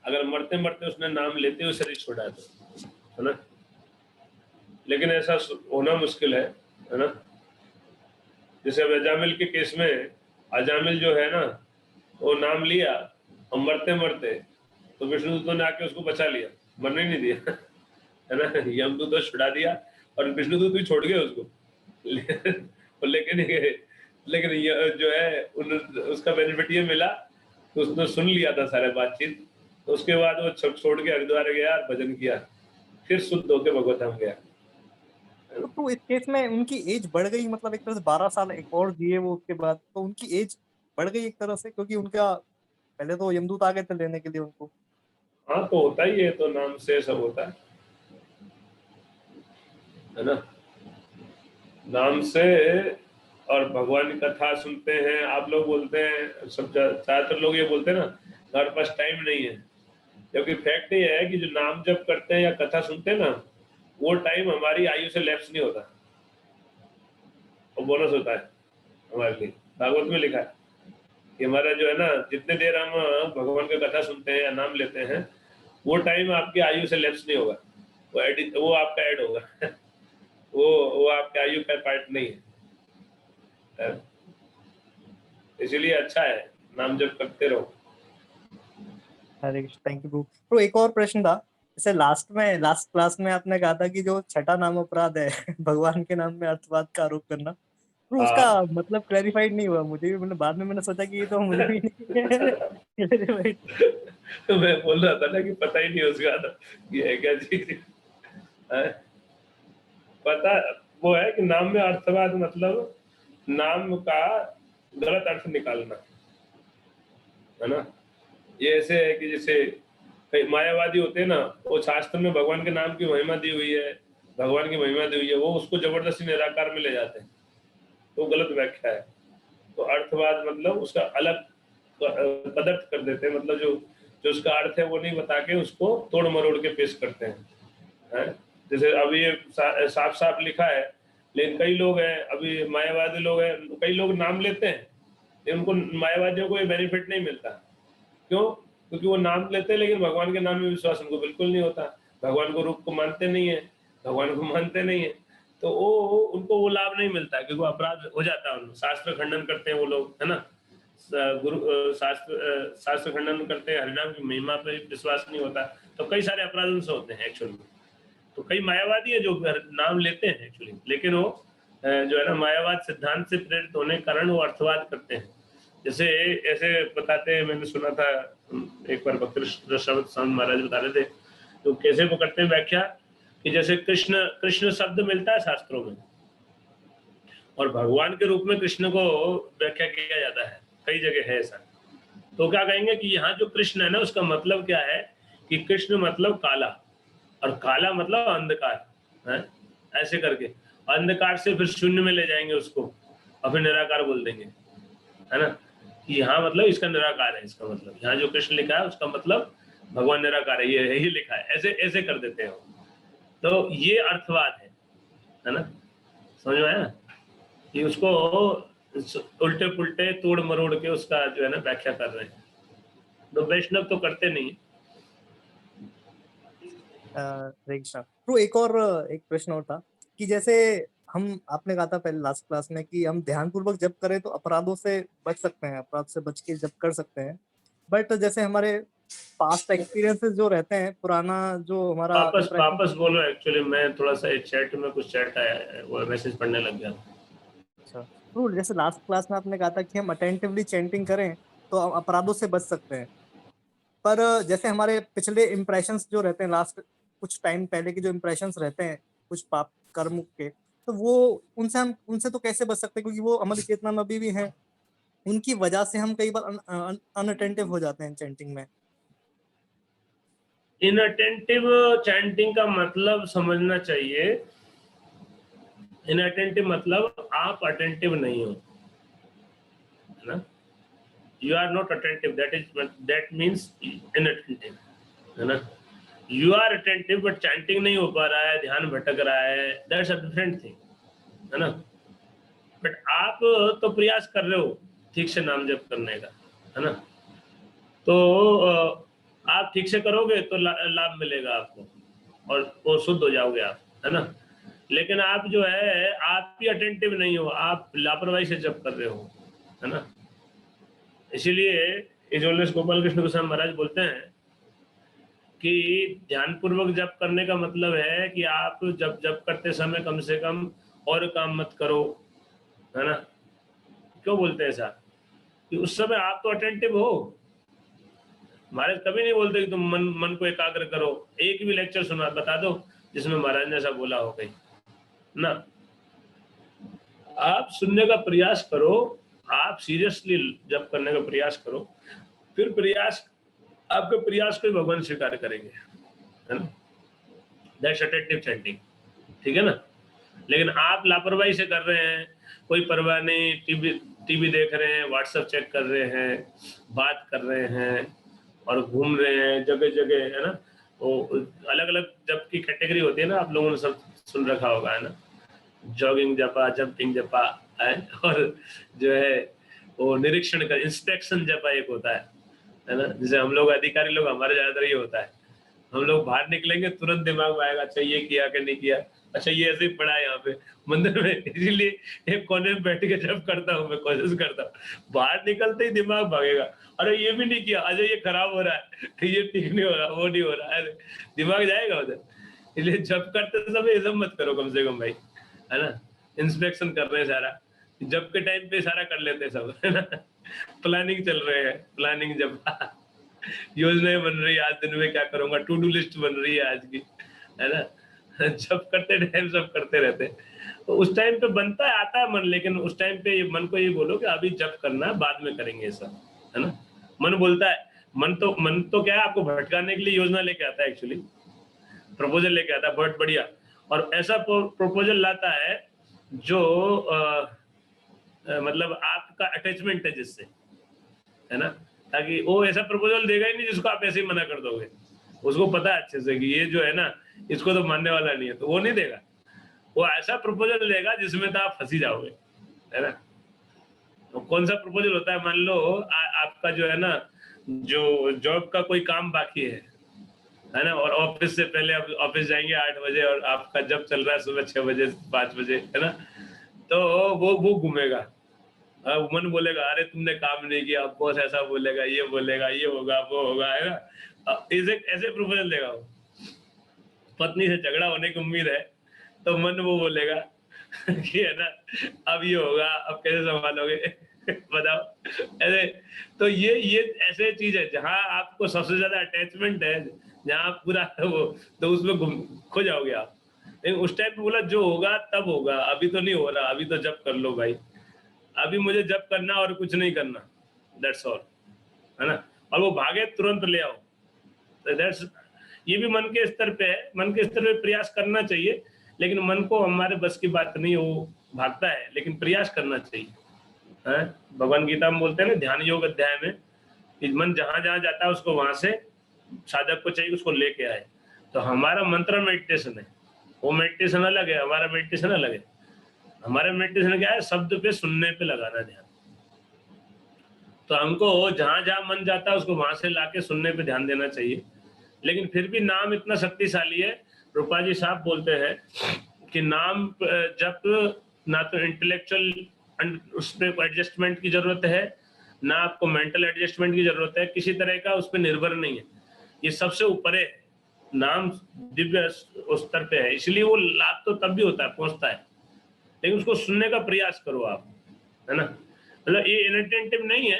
अगर मरते मरते उसने नाम लेते हुए शरीर छोड़ा तो, है ना। लेकिन ऐसा होना मुश्किल है ना। जैसे अब अजामिल के केस में, अजामिल जो है ना, वो नाम लिया और मरते मरते तो विष्णुदूतों ने आके उसको बचा लिया, मरने नहीं दिया, है ना। यमदूत तो छुड़ा दिया और विष्णुदूत भी छोड़ गए उसको, और लेके नहीं गए। लेकिन ये जो है उसका बेनिफिट ये मिला कि उसने सुन लिया था सारे बातचीत, तो उसके बाद वो छोड़ के हरिद्वार गया, भजन किया, फिर शुद्ध होके भगवत धाम गया। तो इस केस में उनकी एज बढ़ गई, मतलब एक तरह से 12 साल एक और जिए वो उसके बाद, तो उनकी एज बढ़ गई एक तरह से, क्योंकि उनका पहले तो यमदूत आ गए थे लेने के लिए उनको। हाँ तो होता ही है, तो नाम से सब होता है ना। नाम से और भगवान की कथा सुनते हैं। आप लोग बोलते हैं, सब ज्यादातर लोग ये बोलते हैं ना, हमारे पास टाइम नहीं है, क्योंकि फैक्ट ये है कि जो नाम जप करते हैं या कथा सुनते हैं ना, वो टाइम हमारी आयु से लैप्स नहीं होता, वो बोनस होता है हमारे लिए। भागवत में लिखा है कि हमारा जो है ना, जितने देर हम भगवान की कथा सुनते हैं या नाम लेते हैं, वो टाइम आपकी आयु से लैप्स नहीं होगा, वो आपका ऐड होगा। वो आपके आयु का पार्ट नहीं है, इसलिए अच्छा है नाम जप करते रहो। हरे कृष्ण, थैंक यू प्रभु। तो एक और प्रश्न था, जैसे लास्ट क्लास में आपने कहा था कि जो छठा नाम अपराध है भगवान के नाम में अर्थवाद का आरोप करना, तो उसका मतलब क्लैरिफाइड नहीं हुआ मुझे भी। मैंने बाद में मैंने सोचा कि ये तो मुझे भी नहीं तो मैं बोल रहा था ना कि पता ही नहीं उसका था ये है क्या चीज। पता वो है कि नाम में अर्थवाद मतलब नाम का गलत अर्थ निकालना, है ना। ये ऐसे है कि जैसे कई मायावादी होते हैं ना, वो शास्त्र में भगवान के नाम की महिमा दी हुई है, भगवान की महिमा दी हुई है, वो उसको जबरदस्ती निराकार में ले जाते हैं, तो गलत व्याख्या है। तो अर्थवाद मतलब उसका अलग पदार्थ कर देते हैं, मतलब जो उसका अर्थ है वो नहीं बता के उसको तोड़ मरोड़ के पेश करते हैं। जैसे अभी ये साफ साफ लिखा है, लेकिन कई लोग हैं अभी मायावादी लोग हैं, कई लोग नाम लेते हैं लेकिन उनको मायावादियों को ये बेनिफिट नहीं मिलता। क्यों? क्योंकि वो नाम लेते हैं लेकिन भगवान के नाम में विश्वास उनको बिल्कुल नहीं होता, भगवान को रूप को मानते नहीं है, भगवान को मानते नहीं है, तो वो उनको वो लाभ नहीं मिलता, क्योंकि वो अपराध हो जाता है उनको। शास्त्र खंडन करते हैं वो लोग, है ना। शास्त्र खंडन करते हैं, हरिनाम की महिमा पे विश्वास नहीं होता, तो कई सारे अपराध उनसे होते हैं एक्चुअली। तो कई मायावादी है जो नाम लेते हैं एक्चुअली, लेकिन वो जो है ना मायावाद सिद्धांत से प्रेरित होने के कारण वो अर्थवाद करते हैं। जैसे ऐसे बताते हैं, मैंने सुना था एक बार भक्त स्वामी महाराज बता रहे थे, तो कैसे वो करते हैं व्याख्या कि जैसे कृष्ण शब्द मिलता है शास्त्रों में और भगवान के रूप में कृष्ण को व्याख्या किया जाता है, कई जगह है ऐसा। तो क्या कहेंगे कि यहाँ जो कृष्ण है ना, उसका मतलब क्या है कि कृष्ण मतलब काला, और काला मतलब अंधकार है, ऐसे करके अंधकार से फिर शून्य में ले जाएंगे उसको और फिर निराकार बोल देंगे, है ना। कि यहाँ मतलब इसका निराकार है, इसका मतलब यहाँ जो कृष्ण लिखा है उसका मतलब भगवान निराकार है, ये यही लिखा है, ऐसे ऐसे कर देते हैं। तो ये अर्थवाद है ना, समझ में आया कि उसको उल्टे पुल्टे तोड़ मरोड़ के उसका जो है ना व्याख्या कर रहे हैं। तो वैष्णव तो करते नहीं। तो एक प्रश्न और था कि जैसे आपने कहा था पहले लास्ट क्लास में कि हम ध्यान पूर्वक जप करें तो अपराधों से बच सकते हैं, अपराध से बच के जप कर सकते हैं। बट जैसे हमारे पास्ट एक्सपीरियंसेस जो रहते हैं, पुराना जो हमारा वापस बोलो, एक्चुअली मैं थोड़ा सा चैट में कुछ चैट आया है, वो मैसेज पढ़ने लग गया। अच्छा, प्रभु जैसे लास्ट क्लास में आपने कहा था कि हम अटेंटिवली चैंटिंग करें तो हम अपराधों से बच सकते हैं, पर जैसे हमारे पिछले इम्प्रेशंस जो रहते हैं, लास्ट कुछ टाइम पहले के जो इम्प्रेशंस रहते हैं कुछ पाप कर्म के, तो वो उनसे तो कैसे बच सकते हैं, क्योंकि वो हमारी चेतना में अभी भी है, उनकी वजह से हम कई बार अनअटेंटिव हो जाते हैं चैंटिंग में। इनअटेंटिव चैंटिंग का मतलब समझना चाहिए। इनअटेंटिव मतलब आप अटेंटिव नहीं हो, है ना। You are not attentive, that means inattentive, है ना। You are attentive but chanting नहीं हो पा रहा है, ध्यान भटक रहा है, दैट्स अ डिफरेंट थिंग, है ना। बट आप तो प्रयास कर रहे हो ठीक से नाम जप करने का, है ना। तो आप ठीक से करोगे तो लाभ मिलेगा आपको और वो शुद्ध हो जाओगे आप, है ना। लेकिन आप जो है आप भी अटेंटिव नहीं हो, आप लापरवाही से जप कर रहे हो, है ना। इसीलिए इजोलेस गोपाल कृष्ण गोस्वामी महाराज बोलते हैं कि ध्यान पूर्वक जप करने का मतलब है कि आप जब जप करते समय कम से कम और काम मत करो, है ना। क्यों बोलते हैं ऐसा? कि उस समय आप तो अटेंटिव हो। महाराज कभी नहीं बोलते कि तुम मन को एकाग्र करो। एक भी लेक्चर सुना बता दो जिसमें महाराज ने ऐसा बोला हो कहीं ना। आप सुनने का प्रयास करो, आप सीरियसली जप करने का प्रयास करो, फिर प्रयास आपके प्रयास को भगवान स्वीकार करेंगे, है ना। दैट्स अटेंटिव चैंटिंग, ठीक है ना। लेकिन आप लापरवाही से कर रहे हैं, कोई परवाह नहीं, टीवी देख रहे हैं, व्हाट्सएप चेक कर रहे हैं, बात कर रहे हैं और घूम रहे हैं जगह जगह, है ना। वो अलग अलग जप की कैटेगरी होती है ना, आप लोगों ने सब सुन रखा होगा, है ना। जॉगिंग जपा, जंपिंग जपा है, और जो है वो निरीक्षण का इंस्पेक्शन जपा एक होता है ना। जैसे हम लोग अधिकारी लोग, हमारे ज्यादातर ये होता है, हम लोग बाहर निकलेंगे तुरंत दिमाग में आएगा अच्छा ये किया कि नहीं किया, अच्छा ये ऐसे ही पड़ा है यहाँ पे मंदिर में, इसीलिए एक कोने में बैठ के जब करता हूँ, मैं कोशिश करता हूँ, बाहर निकलते ही दिमाग भागेगा, अरे ये भी नहीं किया, अजय ये खराब हो रहा है, ये ठीक नहीं हो रहा, वो नहीं हो रहा है, दिमाग जाएगा उधर। इसलिए जब करते समय ये सब मत करो कम से कम भाई, है ना। इंस्पेक्शन कर रहे हैं सारा, जब के टाइम पे सारा कर लेते हैं सब, है ना। प्लानिंग चल रहे हैं, प्लानिंग जब योजनाएं बन रही है, आज दिन में क्या करूंगा, टू डू लिस्ट बन रही है आज की, है ना। जब करते टाइम सब करते रहते हैं, तो उस टाइम पे बनता है, आता है मन, लेकिन उस टाइम पे मन को ये बोलो कि अभी जब करना है, बाद में करेंगे सब, है ना। मन बोलता है, मन तो क्या है, आपको भटकाने के लिए योजना लेके आता है, एक्चुअली प्रपोजल लेके आता है बहुत बढ़िया, और ऐसा प्रपोजल लाता है जो मतलब आपका अटैचमेंट है जिससे, है ना। ताकि वो ऐसा प्रपोजल देगा ही नहीं जिसको आप ऐसे ही मना कर दोगे, उसको पता है अच्छे से कि ये जो है ना इसको तो मानने वाला नहीं है, तो वो नहीं देगा। वो ऐसा प्रपोजल देगा जिसमें तो आप फंसी जाओगे, है ना। तो कौन सा प्रपोजल होता है, मान लो आपका जो है ना, जो जॉब का कोई काम बाकी है ना, और ऑफिस से पहले आप ऑफिस जाएंगे 8 बजे और आपका जब चल रहा है सुबह 6 बजे 5 बजे, है ना। तो वो घूमेगा, मन बोलेगा अरे तुमने काम नहीं किया, बॉस ऐसा बोलेगा, ये बोलेगा, ये होगा, वो होगा, है ना। ऐसे प्रपोजल देगा वो। पत्नी से झगड़ा होने की उम्मीद है तो मन वो बोलेगा कि है ना अब ये होगा, अब कैसे संभालोगे बताओ ऐसे। तो ये ऐसे चीज है जहाँ आपको सबसे ज्यादा अटैचमेंट है, जहाँ पूरा वो, तो उसमें खो जाओगे आप। लेकिन उस टाइम पे बोला जो होगा तब होगा, अभी तो नहीं हो रहा, अभी तो जब कर लो भाई, अभी मुझे जब करना और कुछ नहीं करना, दैट्स ऑल, है ना। और वो भागे तुरंत ले आओ, दैट्स, ये भी मन के स्तर पे है, मन के स्तर पे प्रयास करना चाहिए, लेकिन मन को हमारे बस की बात नहीं, वो भागता है, लेकिन प्रयास करना चाहिए, है। भगवान गीता में बोलते हैं ना ध्यान योग अध्याय में, कि मन जहां जहां जाता है उसको वहां से साधक को चाहिए उसको लेके आए। तो हमारा मंत्र मेडिटेशन है, वो मेडिटेशन अलग है, हमारा मेडिटेशन अलग है। हमारा मेडिटेशन क्या है, शब्द पे सुनने पे लगाना ध्यान। तो हमको जहां जहां मन जाता है उसको वहां से लाके सुनने पे ध्यान देना चाहिए। लेकिन फिर भी नाम इतना शक्तिशाली है, रूपा जी साहब बोलते हैं कि नाम जब ना तो इंटेलेक्चुअल उस पर एडजस्टमेंट की जरूरत है, ना आपको मेंटल एडजस्टमेंट की जरूरत है, किसी तरह का उस पर निर्भर नहीं है, ये सबसे ऊपर है। नाम दिव्य स्तर पे है, इसलिए वो लाभ तो तब भी होता है, पहुंचता है, लेकिन उसको सुनने का प्रयास करो आप, है ना। मतलब ये इनअटेंटिव नहीं है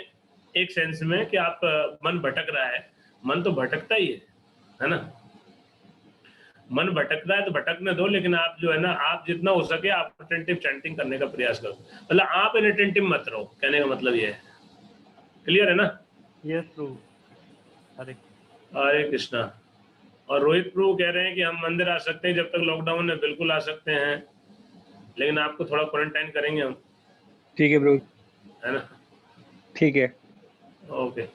एक सेंस में कि आप मन भटक रहा है, मन तो भटकता ही है ना। मन भटक रहा है तो भटकने दो, लेकिन आप जो है ना, आप जितना हो सके आप अटेंटिव चैंटिंग करने का प्रयास करो। मतलब आप इनअटेंटिव मत रहो, कहने का मतलब ये है। क्लियर है ना? यस प्रभु। हरे हरे कृष्णा। और रोहित प्रभु कह रहे हैं कि हम मंदिर आ सकते हैं जब तक लॉकडाउन है, बिल्कुल आ सकते हैं, लेकिन आपको थोड़ा क्वारंटाइन करेंगे हम, ठीक है प्रभु, है ना। ठीक है। ओके।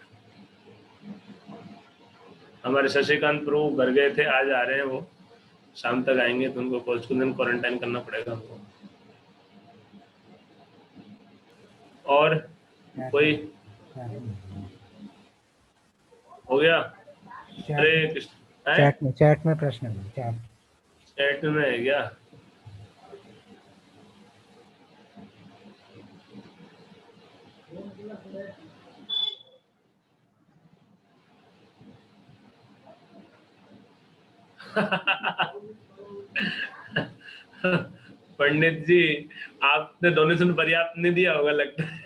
हमारे शशिकांत प्रभु घर गए थे, आज आ रहे हैं, वो शाम तक आएंगे, तो उनको कुछ दिन क्वारंटाइन करना पड़ेगा हमको। और कोई हो गया? हरे कृष्ण। चैट में प्रश्न है, चैट में है क्या? पंडित जी, आपने डोनेशन पर्याप्त नहीं दिया होगा लगता है।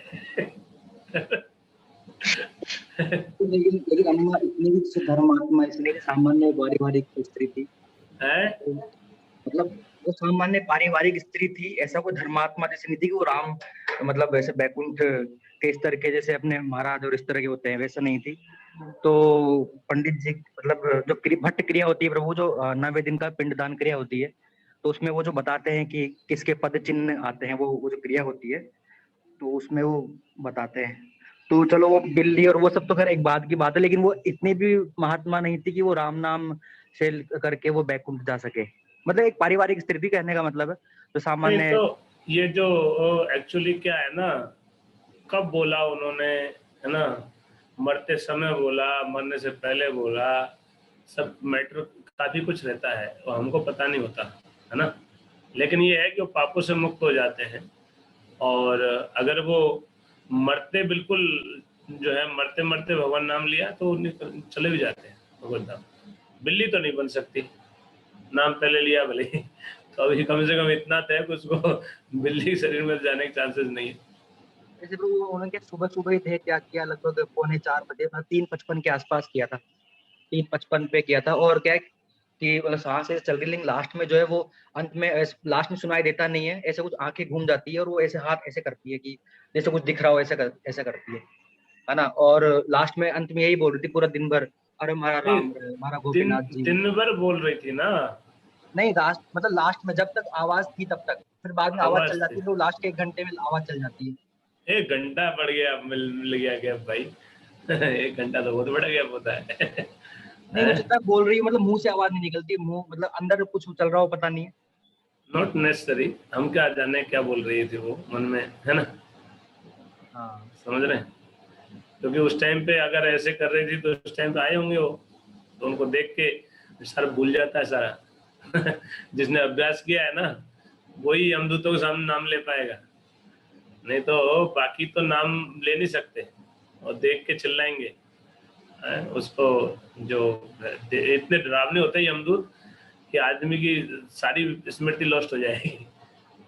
लेकिन अनुमा इतनी भी धर्मात्मा इसलिए सामान्य पारिवारिक स्त्री थी है? मतलब वो सामान्य पारिवारिक स्त्री थी, ऐसा कोई धर्मात्मा जैसे नहीं थी कि वो राम मतलब वैसे बैकुंठ के इस तरह के जैसे अपने महाराज और इस तरह के होते हैं, वैसा नहीं थी। तो पंडित जी मतलब जो भट्ट क्रिया होती है प्रभु, जो 9वें दिन का पिंडदान क्रिया होती है, तो उसमें वो जो बताते हैं कि किसके पद चिन्ह आते हैं, वो जो क्रिया होती है, तो उसमें वो बताते हैं। तो चलो वो बिल्ली और वो सब तो खैर एक बात की बात है, लेकिन वो इतनी भी महात्मा नहीं थी कि वो राम नाम से करके वो बैकुंठ जा सके। मतलब एक पारिवारिक स्थिति कहने का मतलब है जो सामान्य। तो ये जो एक्चुअली क्या है ना, कब बोला उन्होंने, है ना, मरते समय बोला, मरने से पहले बोला, सब मैटर काफी कुछ रहता है, वो हमको पता नहीं होता, है ना। लेकिन ये है कि वो पापों से मुक्त हो जाते हैं, और अगर वो मरते बिल्कुल जो है मरते मरते भगवान नाम लिया तो चले भी जाते हैं भगवान नाम। बिल्ली तो नहीं बन सकती, नाम पहले लिया भले ही, तो अभी कम से कम इतना तय कि उसको बिल्ली के शरीर में जाने के चांसेस नहीं है। जैसे वो उन्होंने सुबह सुबह ही थे, क्या किया, लगभग 4:45 बजे, 3:55 के आसपास किया था, 3:55 पे किया था। और क्या कि मतलब सांस ऐसे चल रही, लेकिन लास्ट में जो है वो अंत में लास्ट में सुनाई देता नहीं है, ऐसे कुछ आंखें घूम जाती है और वो ऐसे हाथ ऐसे करती है कि जैसे कुछ दिख रहा हो, ऐसा करती है ना। और लास्ट में अंत में यही बोल रही थी पूरा दिन भर, अरे हमारा राम, हमारा गोपीनाथ जी। दिन भर बोल रही थी ना? नहीं, लास्ट में जब तक आवाज थी तब तक, फिर बाद में आवाज चल जाती है, तो लास्ट के 1 घंटे में आवाज चल जाती है। 1 घंटा बढ़ गया, मिल गया क्या भाई? 1 घंटा तो बहुत बड़ा गैप होता है। नहीं, वो जितना बोल रही है मतलब मुंह से आवाज नहीं निकलती, मुंह मतलब अंदर कुछ चल रहा हो पता नहीं है। नॉट नेसेसरी, हम क्या जाने क्या बोल रही थी वो मन में, है ना। हाँ, समझ रहे हैं? क्योंकि उस टाइम पे अगर ऐसे कर रही थी तो उस टाइम पे आए होंगे वो, तो उनको देख के सारा भूल जाता है सारा। जिसने अभ्यास किया है ना, वही यमदूतों के सामने नाम ले पाएगा, नहीं तो बाकी तो नाम ले नहीं सकते, और देख के चिल्लाएंगे उसको। जो इतने डरावने होते हैं यमदूत कि आदमी की सारी स्मृति लॉस्ट हो जाएगी।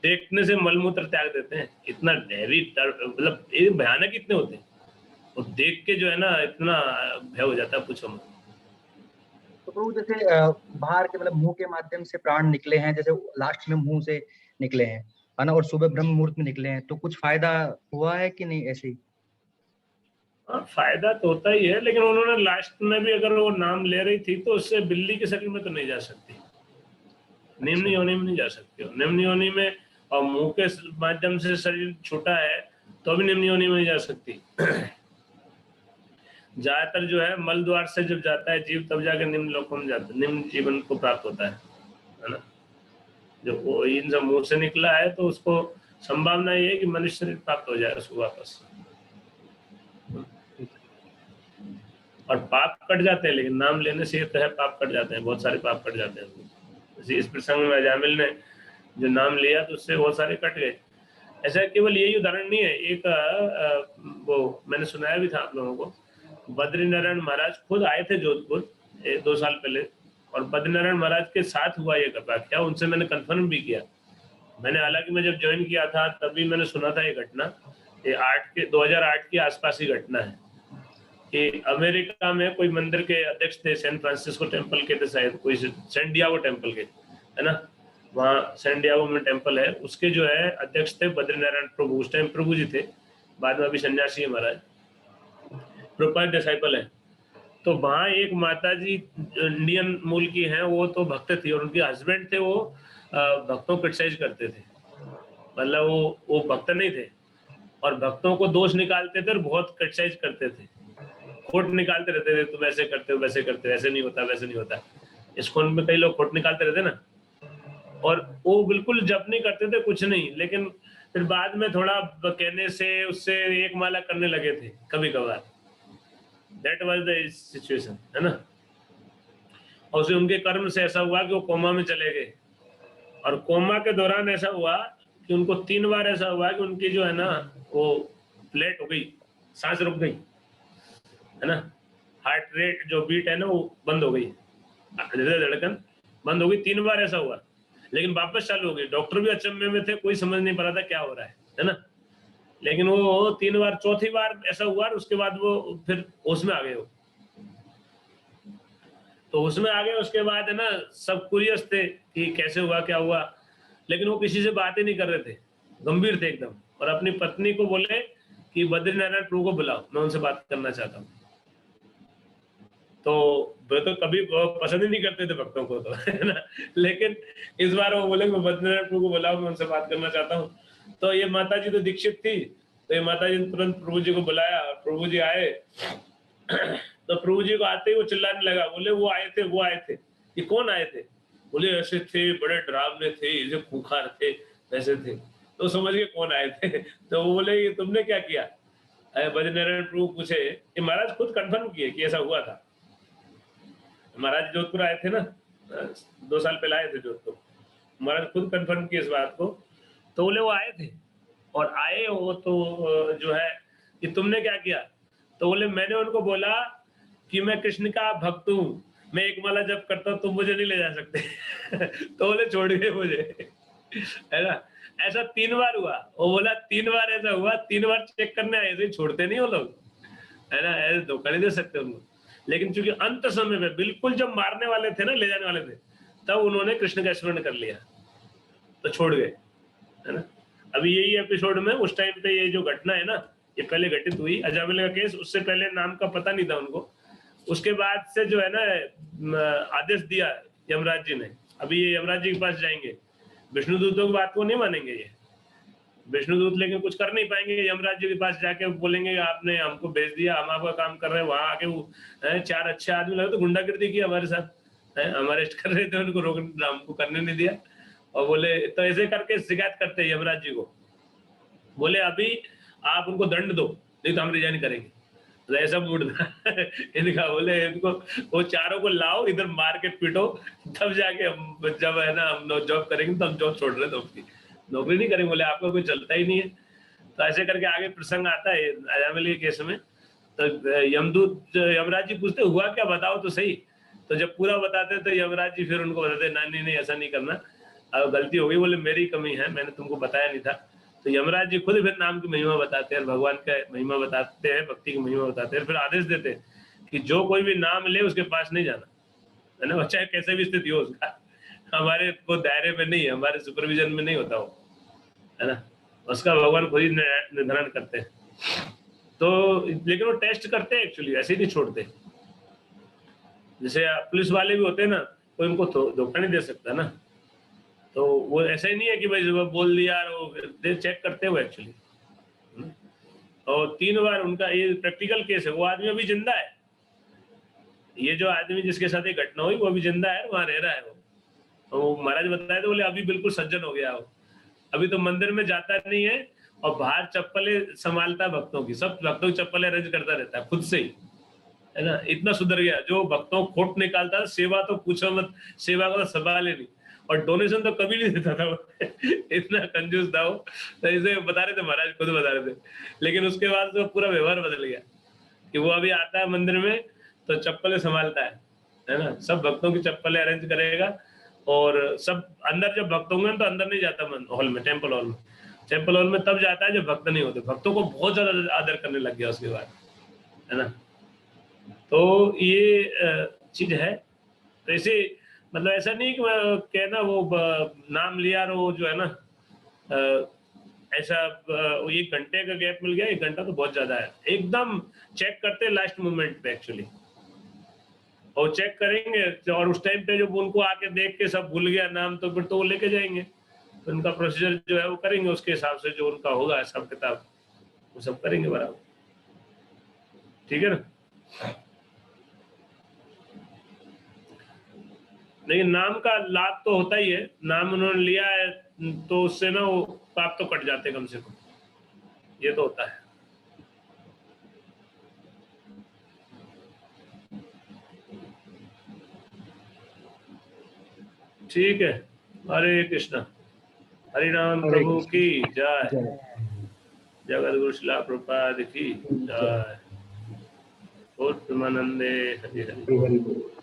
देखने से मलमूत्र त्याग देते हैं, इतना हैवी, मतलब ये भयानक इतने होते हैं, और देख के जो है ना इतना भय हो जाता है, पूछो मत। तो प्रभु जैसे बाहर के मतलब मुंह के माध्यम से प्राण निकले हैं, जैसे लास्ट में मुंह से निकले हैं, है ना, और सुबह ब्रह्म मुहूर्त में निकले हैं, तो कुछ फायदा हुआ है कि नहीं ऐसे ही? हाँ, फायदा तो होता ही है, लेकिन उन्होंने लास्ट में भी अगर वो नाम ले रही थी तो उससे बिल्ली के शरीर में तो नहीं जा सकती, निम्न योनि में नहीं जा सकती हो। निम्न योनि में, और मुंह के माध्यम से शरीर छोटा है तो भी निम्न योनि में नहीं जा सकती। ज्यादातर जो है मल द्वार से जब जाता है जीव, तब जाकर निम्न लोकों में जाता है, निम्न जीवन को प्राप्त होता है ना। जो वो इन सब मुंह से निकला है तो उसको संभावना ये है कि मनुष्य शरीर प्राप्त हो जाए उसको वापस, और पाप कट जाते हैं। लेकिन नाम लेने से ये तो है पाप कट जाते हैं, बहुत सारे पाप कट जाते हैं। इस प्रसंग में अजामिल ने जो नाम लिया तो उससे बहुत सारे कट गए। ऐसा केवल यही उदाहरण नहीं है, एक वो मैंने सुनाया भी था आप लोगों को, बद्रीनारायण महाराज खुद आए थे जोधपुर 2 साल पहले, और बद्रीनारायण महाराज के साथ हुआ ये वाकया, उनसे मैंने कंफर्म भी किया। मैंने हालांकि मैं जब ज्वाइन किया था तभी मैंने सुना था ये घटना, ये 2008 के आसपास ही घटना है कि अमेरिका में कोई मंदिर के अध्यक्ष थे, सैन फ्रांसिस्को टेम्पल के थे शायद, कोई सैन डियागो टेम्पल के, है ना, वहाँ सैन डियागो में टेम्पल है, उसके जो है अध्यक्ष थे बद्रीनारायण प्रभु, उस टाइम प्रभु जी थे, बाद में अभी सन्यासी है महाराज, प्रभुपाद डिसाइपल है। तो वहाँ एक माता जी इंडियन मूल की हैं, वो तो भक्त थी और उनके हस्बैंड थे, वो भक्तों को क्रिटिसाइज करते थे, मतलब वो भक्त नहीं थे और भक्तों को दोष निकालते थे और बहुत क्रिटिसाइज करते थे, खोट निकालते रहते थे, तुम ऐसे करते हो, वैसे करते हो, ऐसे नहीं होता, वैसे नहीं होता। इस्कॉन में कई लोग खोट निकालते रहते ना, और वो बिल्कुल जप नहीं करते थे, कुछ नहीं, लेकिन फिर बाद में थोड़ा कहने से उससे एक माला करने लगे थे कभी कभार। दैट वाज द सिचुएशन, है ना। और उससे उनके कर्म से ऐसा हुआ कि वो कोमा में चले गए, और कोमा के दौरान ऐसा हुआ कि उनको 3 बार ऐसा हुआ कि उनकी जो है ना वो फ्लैट हो गई, सांस रुक गई, है ना, हार्ट रेट जो बीट है ना वो बंद हो गई, धड़कन बंद हो गई, 3 बार ऐसा हुआ, लेकिन वापस चालू हो गई। डॉक्टर भी अचंभे में थे, कोई समझ नहीं पा रहा था क्या हो रहा है ना, लेकिन वो 3 बार, चौथी बार ऐसा हुआ और उसके बाद वो फिर होश में आ गए। वो तो उसमें आ गए, उसके बाद है ना सब क्यूरियस थे कि कैसे हुआ, क्या हुआ, लेकिन वो किसी से बात ही नहीं कर रहे थे, गंभीर थे एकदम, और अपनी पत्नी को बोले कि बद्रीनारायण प्रभु को बुलाओ, मैं उनसे बात करना चाहता हूँ। तो वे तो कभी पसंद ही नहीं करते थे भक्तों को, तो है ना, लेकिन इस बार वो बोले मैं बद्रीनारायण प्रभु को बुलाओ, मैं उनसे बात करना चाहता हूँ। तो ये माता जी तो दीक्षित थी, तो ये माता जी ने तुरंत प्रभु जी को बुलाया, और प्रभु जी आए। तो प्रभु जी को आते ही वो चिल्लाने लगा, बोले वो आए थे। ये कौन आए थे? बोले ऐसे थे, बड़े डरावने थे, ऐसे खूंखार थे, वैसे थे। तो समझ गए कौन आए थे। तो वो बोले ये तुमने क्या किया? बद्रीनारायण प्रभु पूछे, ये महाराज खुद कंफर्म किए कि ऐसा हुआ था। महाराज जोधपुर आए थे ना, 2 साल पहले आए थे जोधपुर, महाराज खुद कंफर्म किए इस बात को। तो बोले वो आए थे, और आए वो तो जो है कि तुमने क्या किया? तो बोले मैंने उनको बोला कि मैं कृष्ण का भक्त हूँ, मैं एक माला जप करता हूँ, तुम मुझे नहीं ले जा सकते। तो बोले छोड़ गए मुझे, है ना। ऐसा 3 बार हुआ, वो बोला 3 बार ऐसा हुआ, 3 बार चेक करने आए, ऐसे छोड़ते नहीं वो लोग, है ना, ऐसे धोखा नहीं दे सकते उनको। लेकिन चूंकि अंत समय में बिल्कुल जब मारने वाले थे ना, ले जाने वाले थे, तब उन्होंने कृष्ण का स्मरण कर लिया, तो छोड़ गए, है ना। अभी यही एपिसोड में उस टाइम पे ये जो घटना है ना, ये पहले घटित हुई, अजामिल का केस, उससे पहले नाम का पता नहीं था उनको। उसके बाद से जो है ना आदेश दिया यमराज जी ने, अभी ये यमराज जी के पास जाएंगे, विष्णुदूतों की बात को नहीं मानेंगे ये विष्णुदूत, लेकिन कुछ कर नहीं पाएंगे। यमराज जी के पास जाके बोलेंगे आपने हमको भेज दिया, हम आपका काम कर रहे हैं। वहां आके वो 4 अच्छे आदमी लगे तो गुंडागिर्दी की हमारे साथ, हम अरेस्ट कर रहे थे, उनको रोक, हमको करने नहीं दिया। और बोले तो ऐसे करके शिकायत करते हैं यमराज जी को, बोले अभी आप उनको दंड दो, नहीं तो हम रिजाइन करेंगे। तो ऐसा मूड था इनका। बोले इनको वो चारों को लाओ, इधर मार के पीटो, तब जाके हम जब है ना हम जॉब करेंगे, तो हम जॉब छोड़ रहे थे, नौकरी नहीं करेंगे। बोले आपका कोई चलता ही नहीं है। तो ऐसे करके आगे प्रसंग आता है अजामिल के केस में। तो यमदूत यमराज जी पूछते हुआ क्या, बताओ तो सही। तो जब पूरा बताते तो यमराज जी फिर उनको बताते नहीं ऐसा नहीं करना, अब गलती हो गई, बोले मेरी कमी है, मैंने तुमको बताया नहीं था। तो यमराज जी खुद फिर नाम की महिमा बताते हैं, भगवान का महिमा बताते हैं, भक्ति की महिमा बताते हैं, फिर आदेश देते हैं कि जो कोई भी नाम ले उसके पास नहीं जाना, है ना, चाहे कैसे भी स्थिति हो उसका, हमारे को दायरे में नहीं है, हमारे सुपरविजन में नहीं होता वो, है ना, उसका भगवान खुद ही निर्धारण करते हैं। तो लेकिन वो टेस्ट करते हैं एक्चुअली, ऐसे ही नहीं छोड़ते। जैसे पुलिस वाले भी होते हैं ना, कोई उनको धोखा नहीं दे सकता ना, तो वो ऐसा ही नहीं है कि भाई जब बोल दिया, वो चेक करते हुए एक्चुअली। और 3 बार उनका ये प्रैक्टिकल केस है। वो आदमी अभी जिंदा है, ये जो आदमी जिसके साथ ये घटना हुई वो अभी जिंदा है, वहां रह रहा है वो। तो महाराज बताए थे, बोले अभी बिल्कुल सज्जन हो गया वो, अभी तो मंदिर में जाता नहीं है, और बाहर चप्पलें संभालता भक्तों की, सब भक्तों की चप्पलें अरेंज करता रहता है खुद से ही, है ना। इतना सुधर गया, जो भक्तों खोट निकालता था, सेवा तो पूछो मत, सेवा का तो सवाल ही नहीं, और डोनेशन तो कभी नहीं देता था वो इतना कंजूस था वो। तो इसे बता रहे थे महाराज, खुद बता रहे थे। लेकिन उसके बाद तो पूरा व्यवहार बदल गया कि वो अभी आता है मंदिर में तो चप्पलें संभालता है ना, सब भक्तों की चप्पलें अरेंज करेगा, और सब अंदर जब भक्त होंगे तो अंदर नहीं जाता हॉल में, टेम्पल हॉल में, टेम्पल हॉल में तब जाता है जब भक्त नहीं होते, भक्तों को बहुत ज्यादा आदर करने लग गया उसके बाद, है ना। तो ये चीज है। तो ऐसे मतलब ऐसा नहीं कि कहना वो नाम लिया और वो जो है ना ऐसा 1 घंटे का गैप मिल गया, 1 घंटा तो बहुत ज्यादा है, एकदम चेक करते लास्ट मोमेंट पे एक्चुअली, और चेक करेंगे और उस टाइम पे जब उनको आके देख के सब भूल गया नाम, तो फिर तो वो लेके जाएंगे, तो उनका प्रोसीजर जो है वो करेंगे उसके हिसाब से, जो उनका होगा हिसाब किताब वो सब करेंगे बराबर, ठीक है ना। लेकिन नाम का लाभ तो होता ही है, नाम उन्होंने लिया है तो उससे ना वो पाप तो कट जाते कम से कम, ये तो होता है। ठीक है, हरे कृष्णा, हरिनाम प्रभु की जय, जगत गुरु शिला प्रभुपाद की जय, और प्रेमानंदे हरि हरि।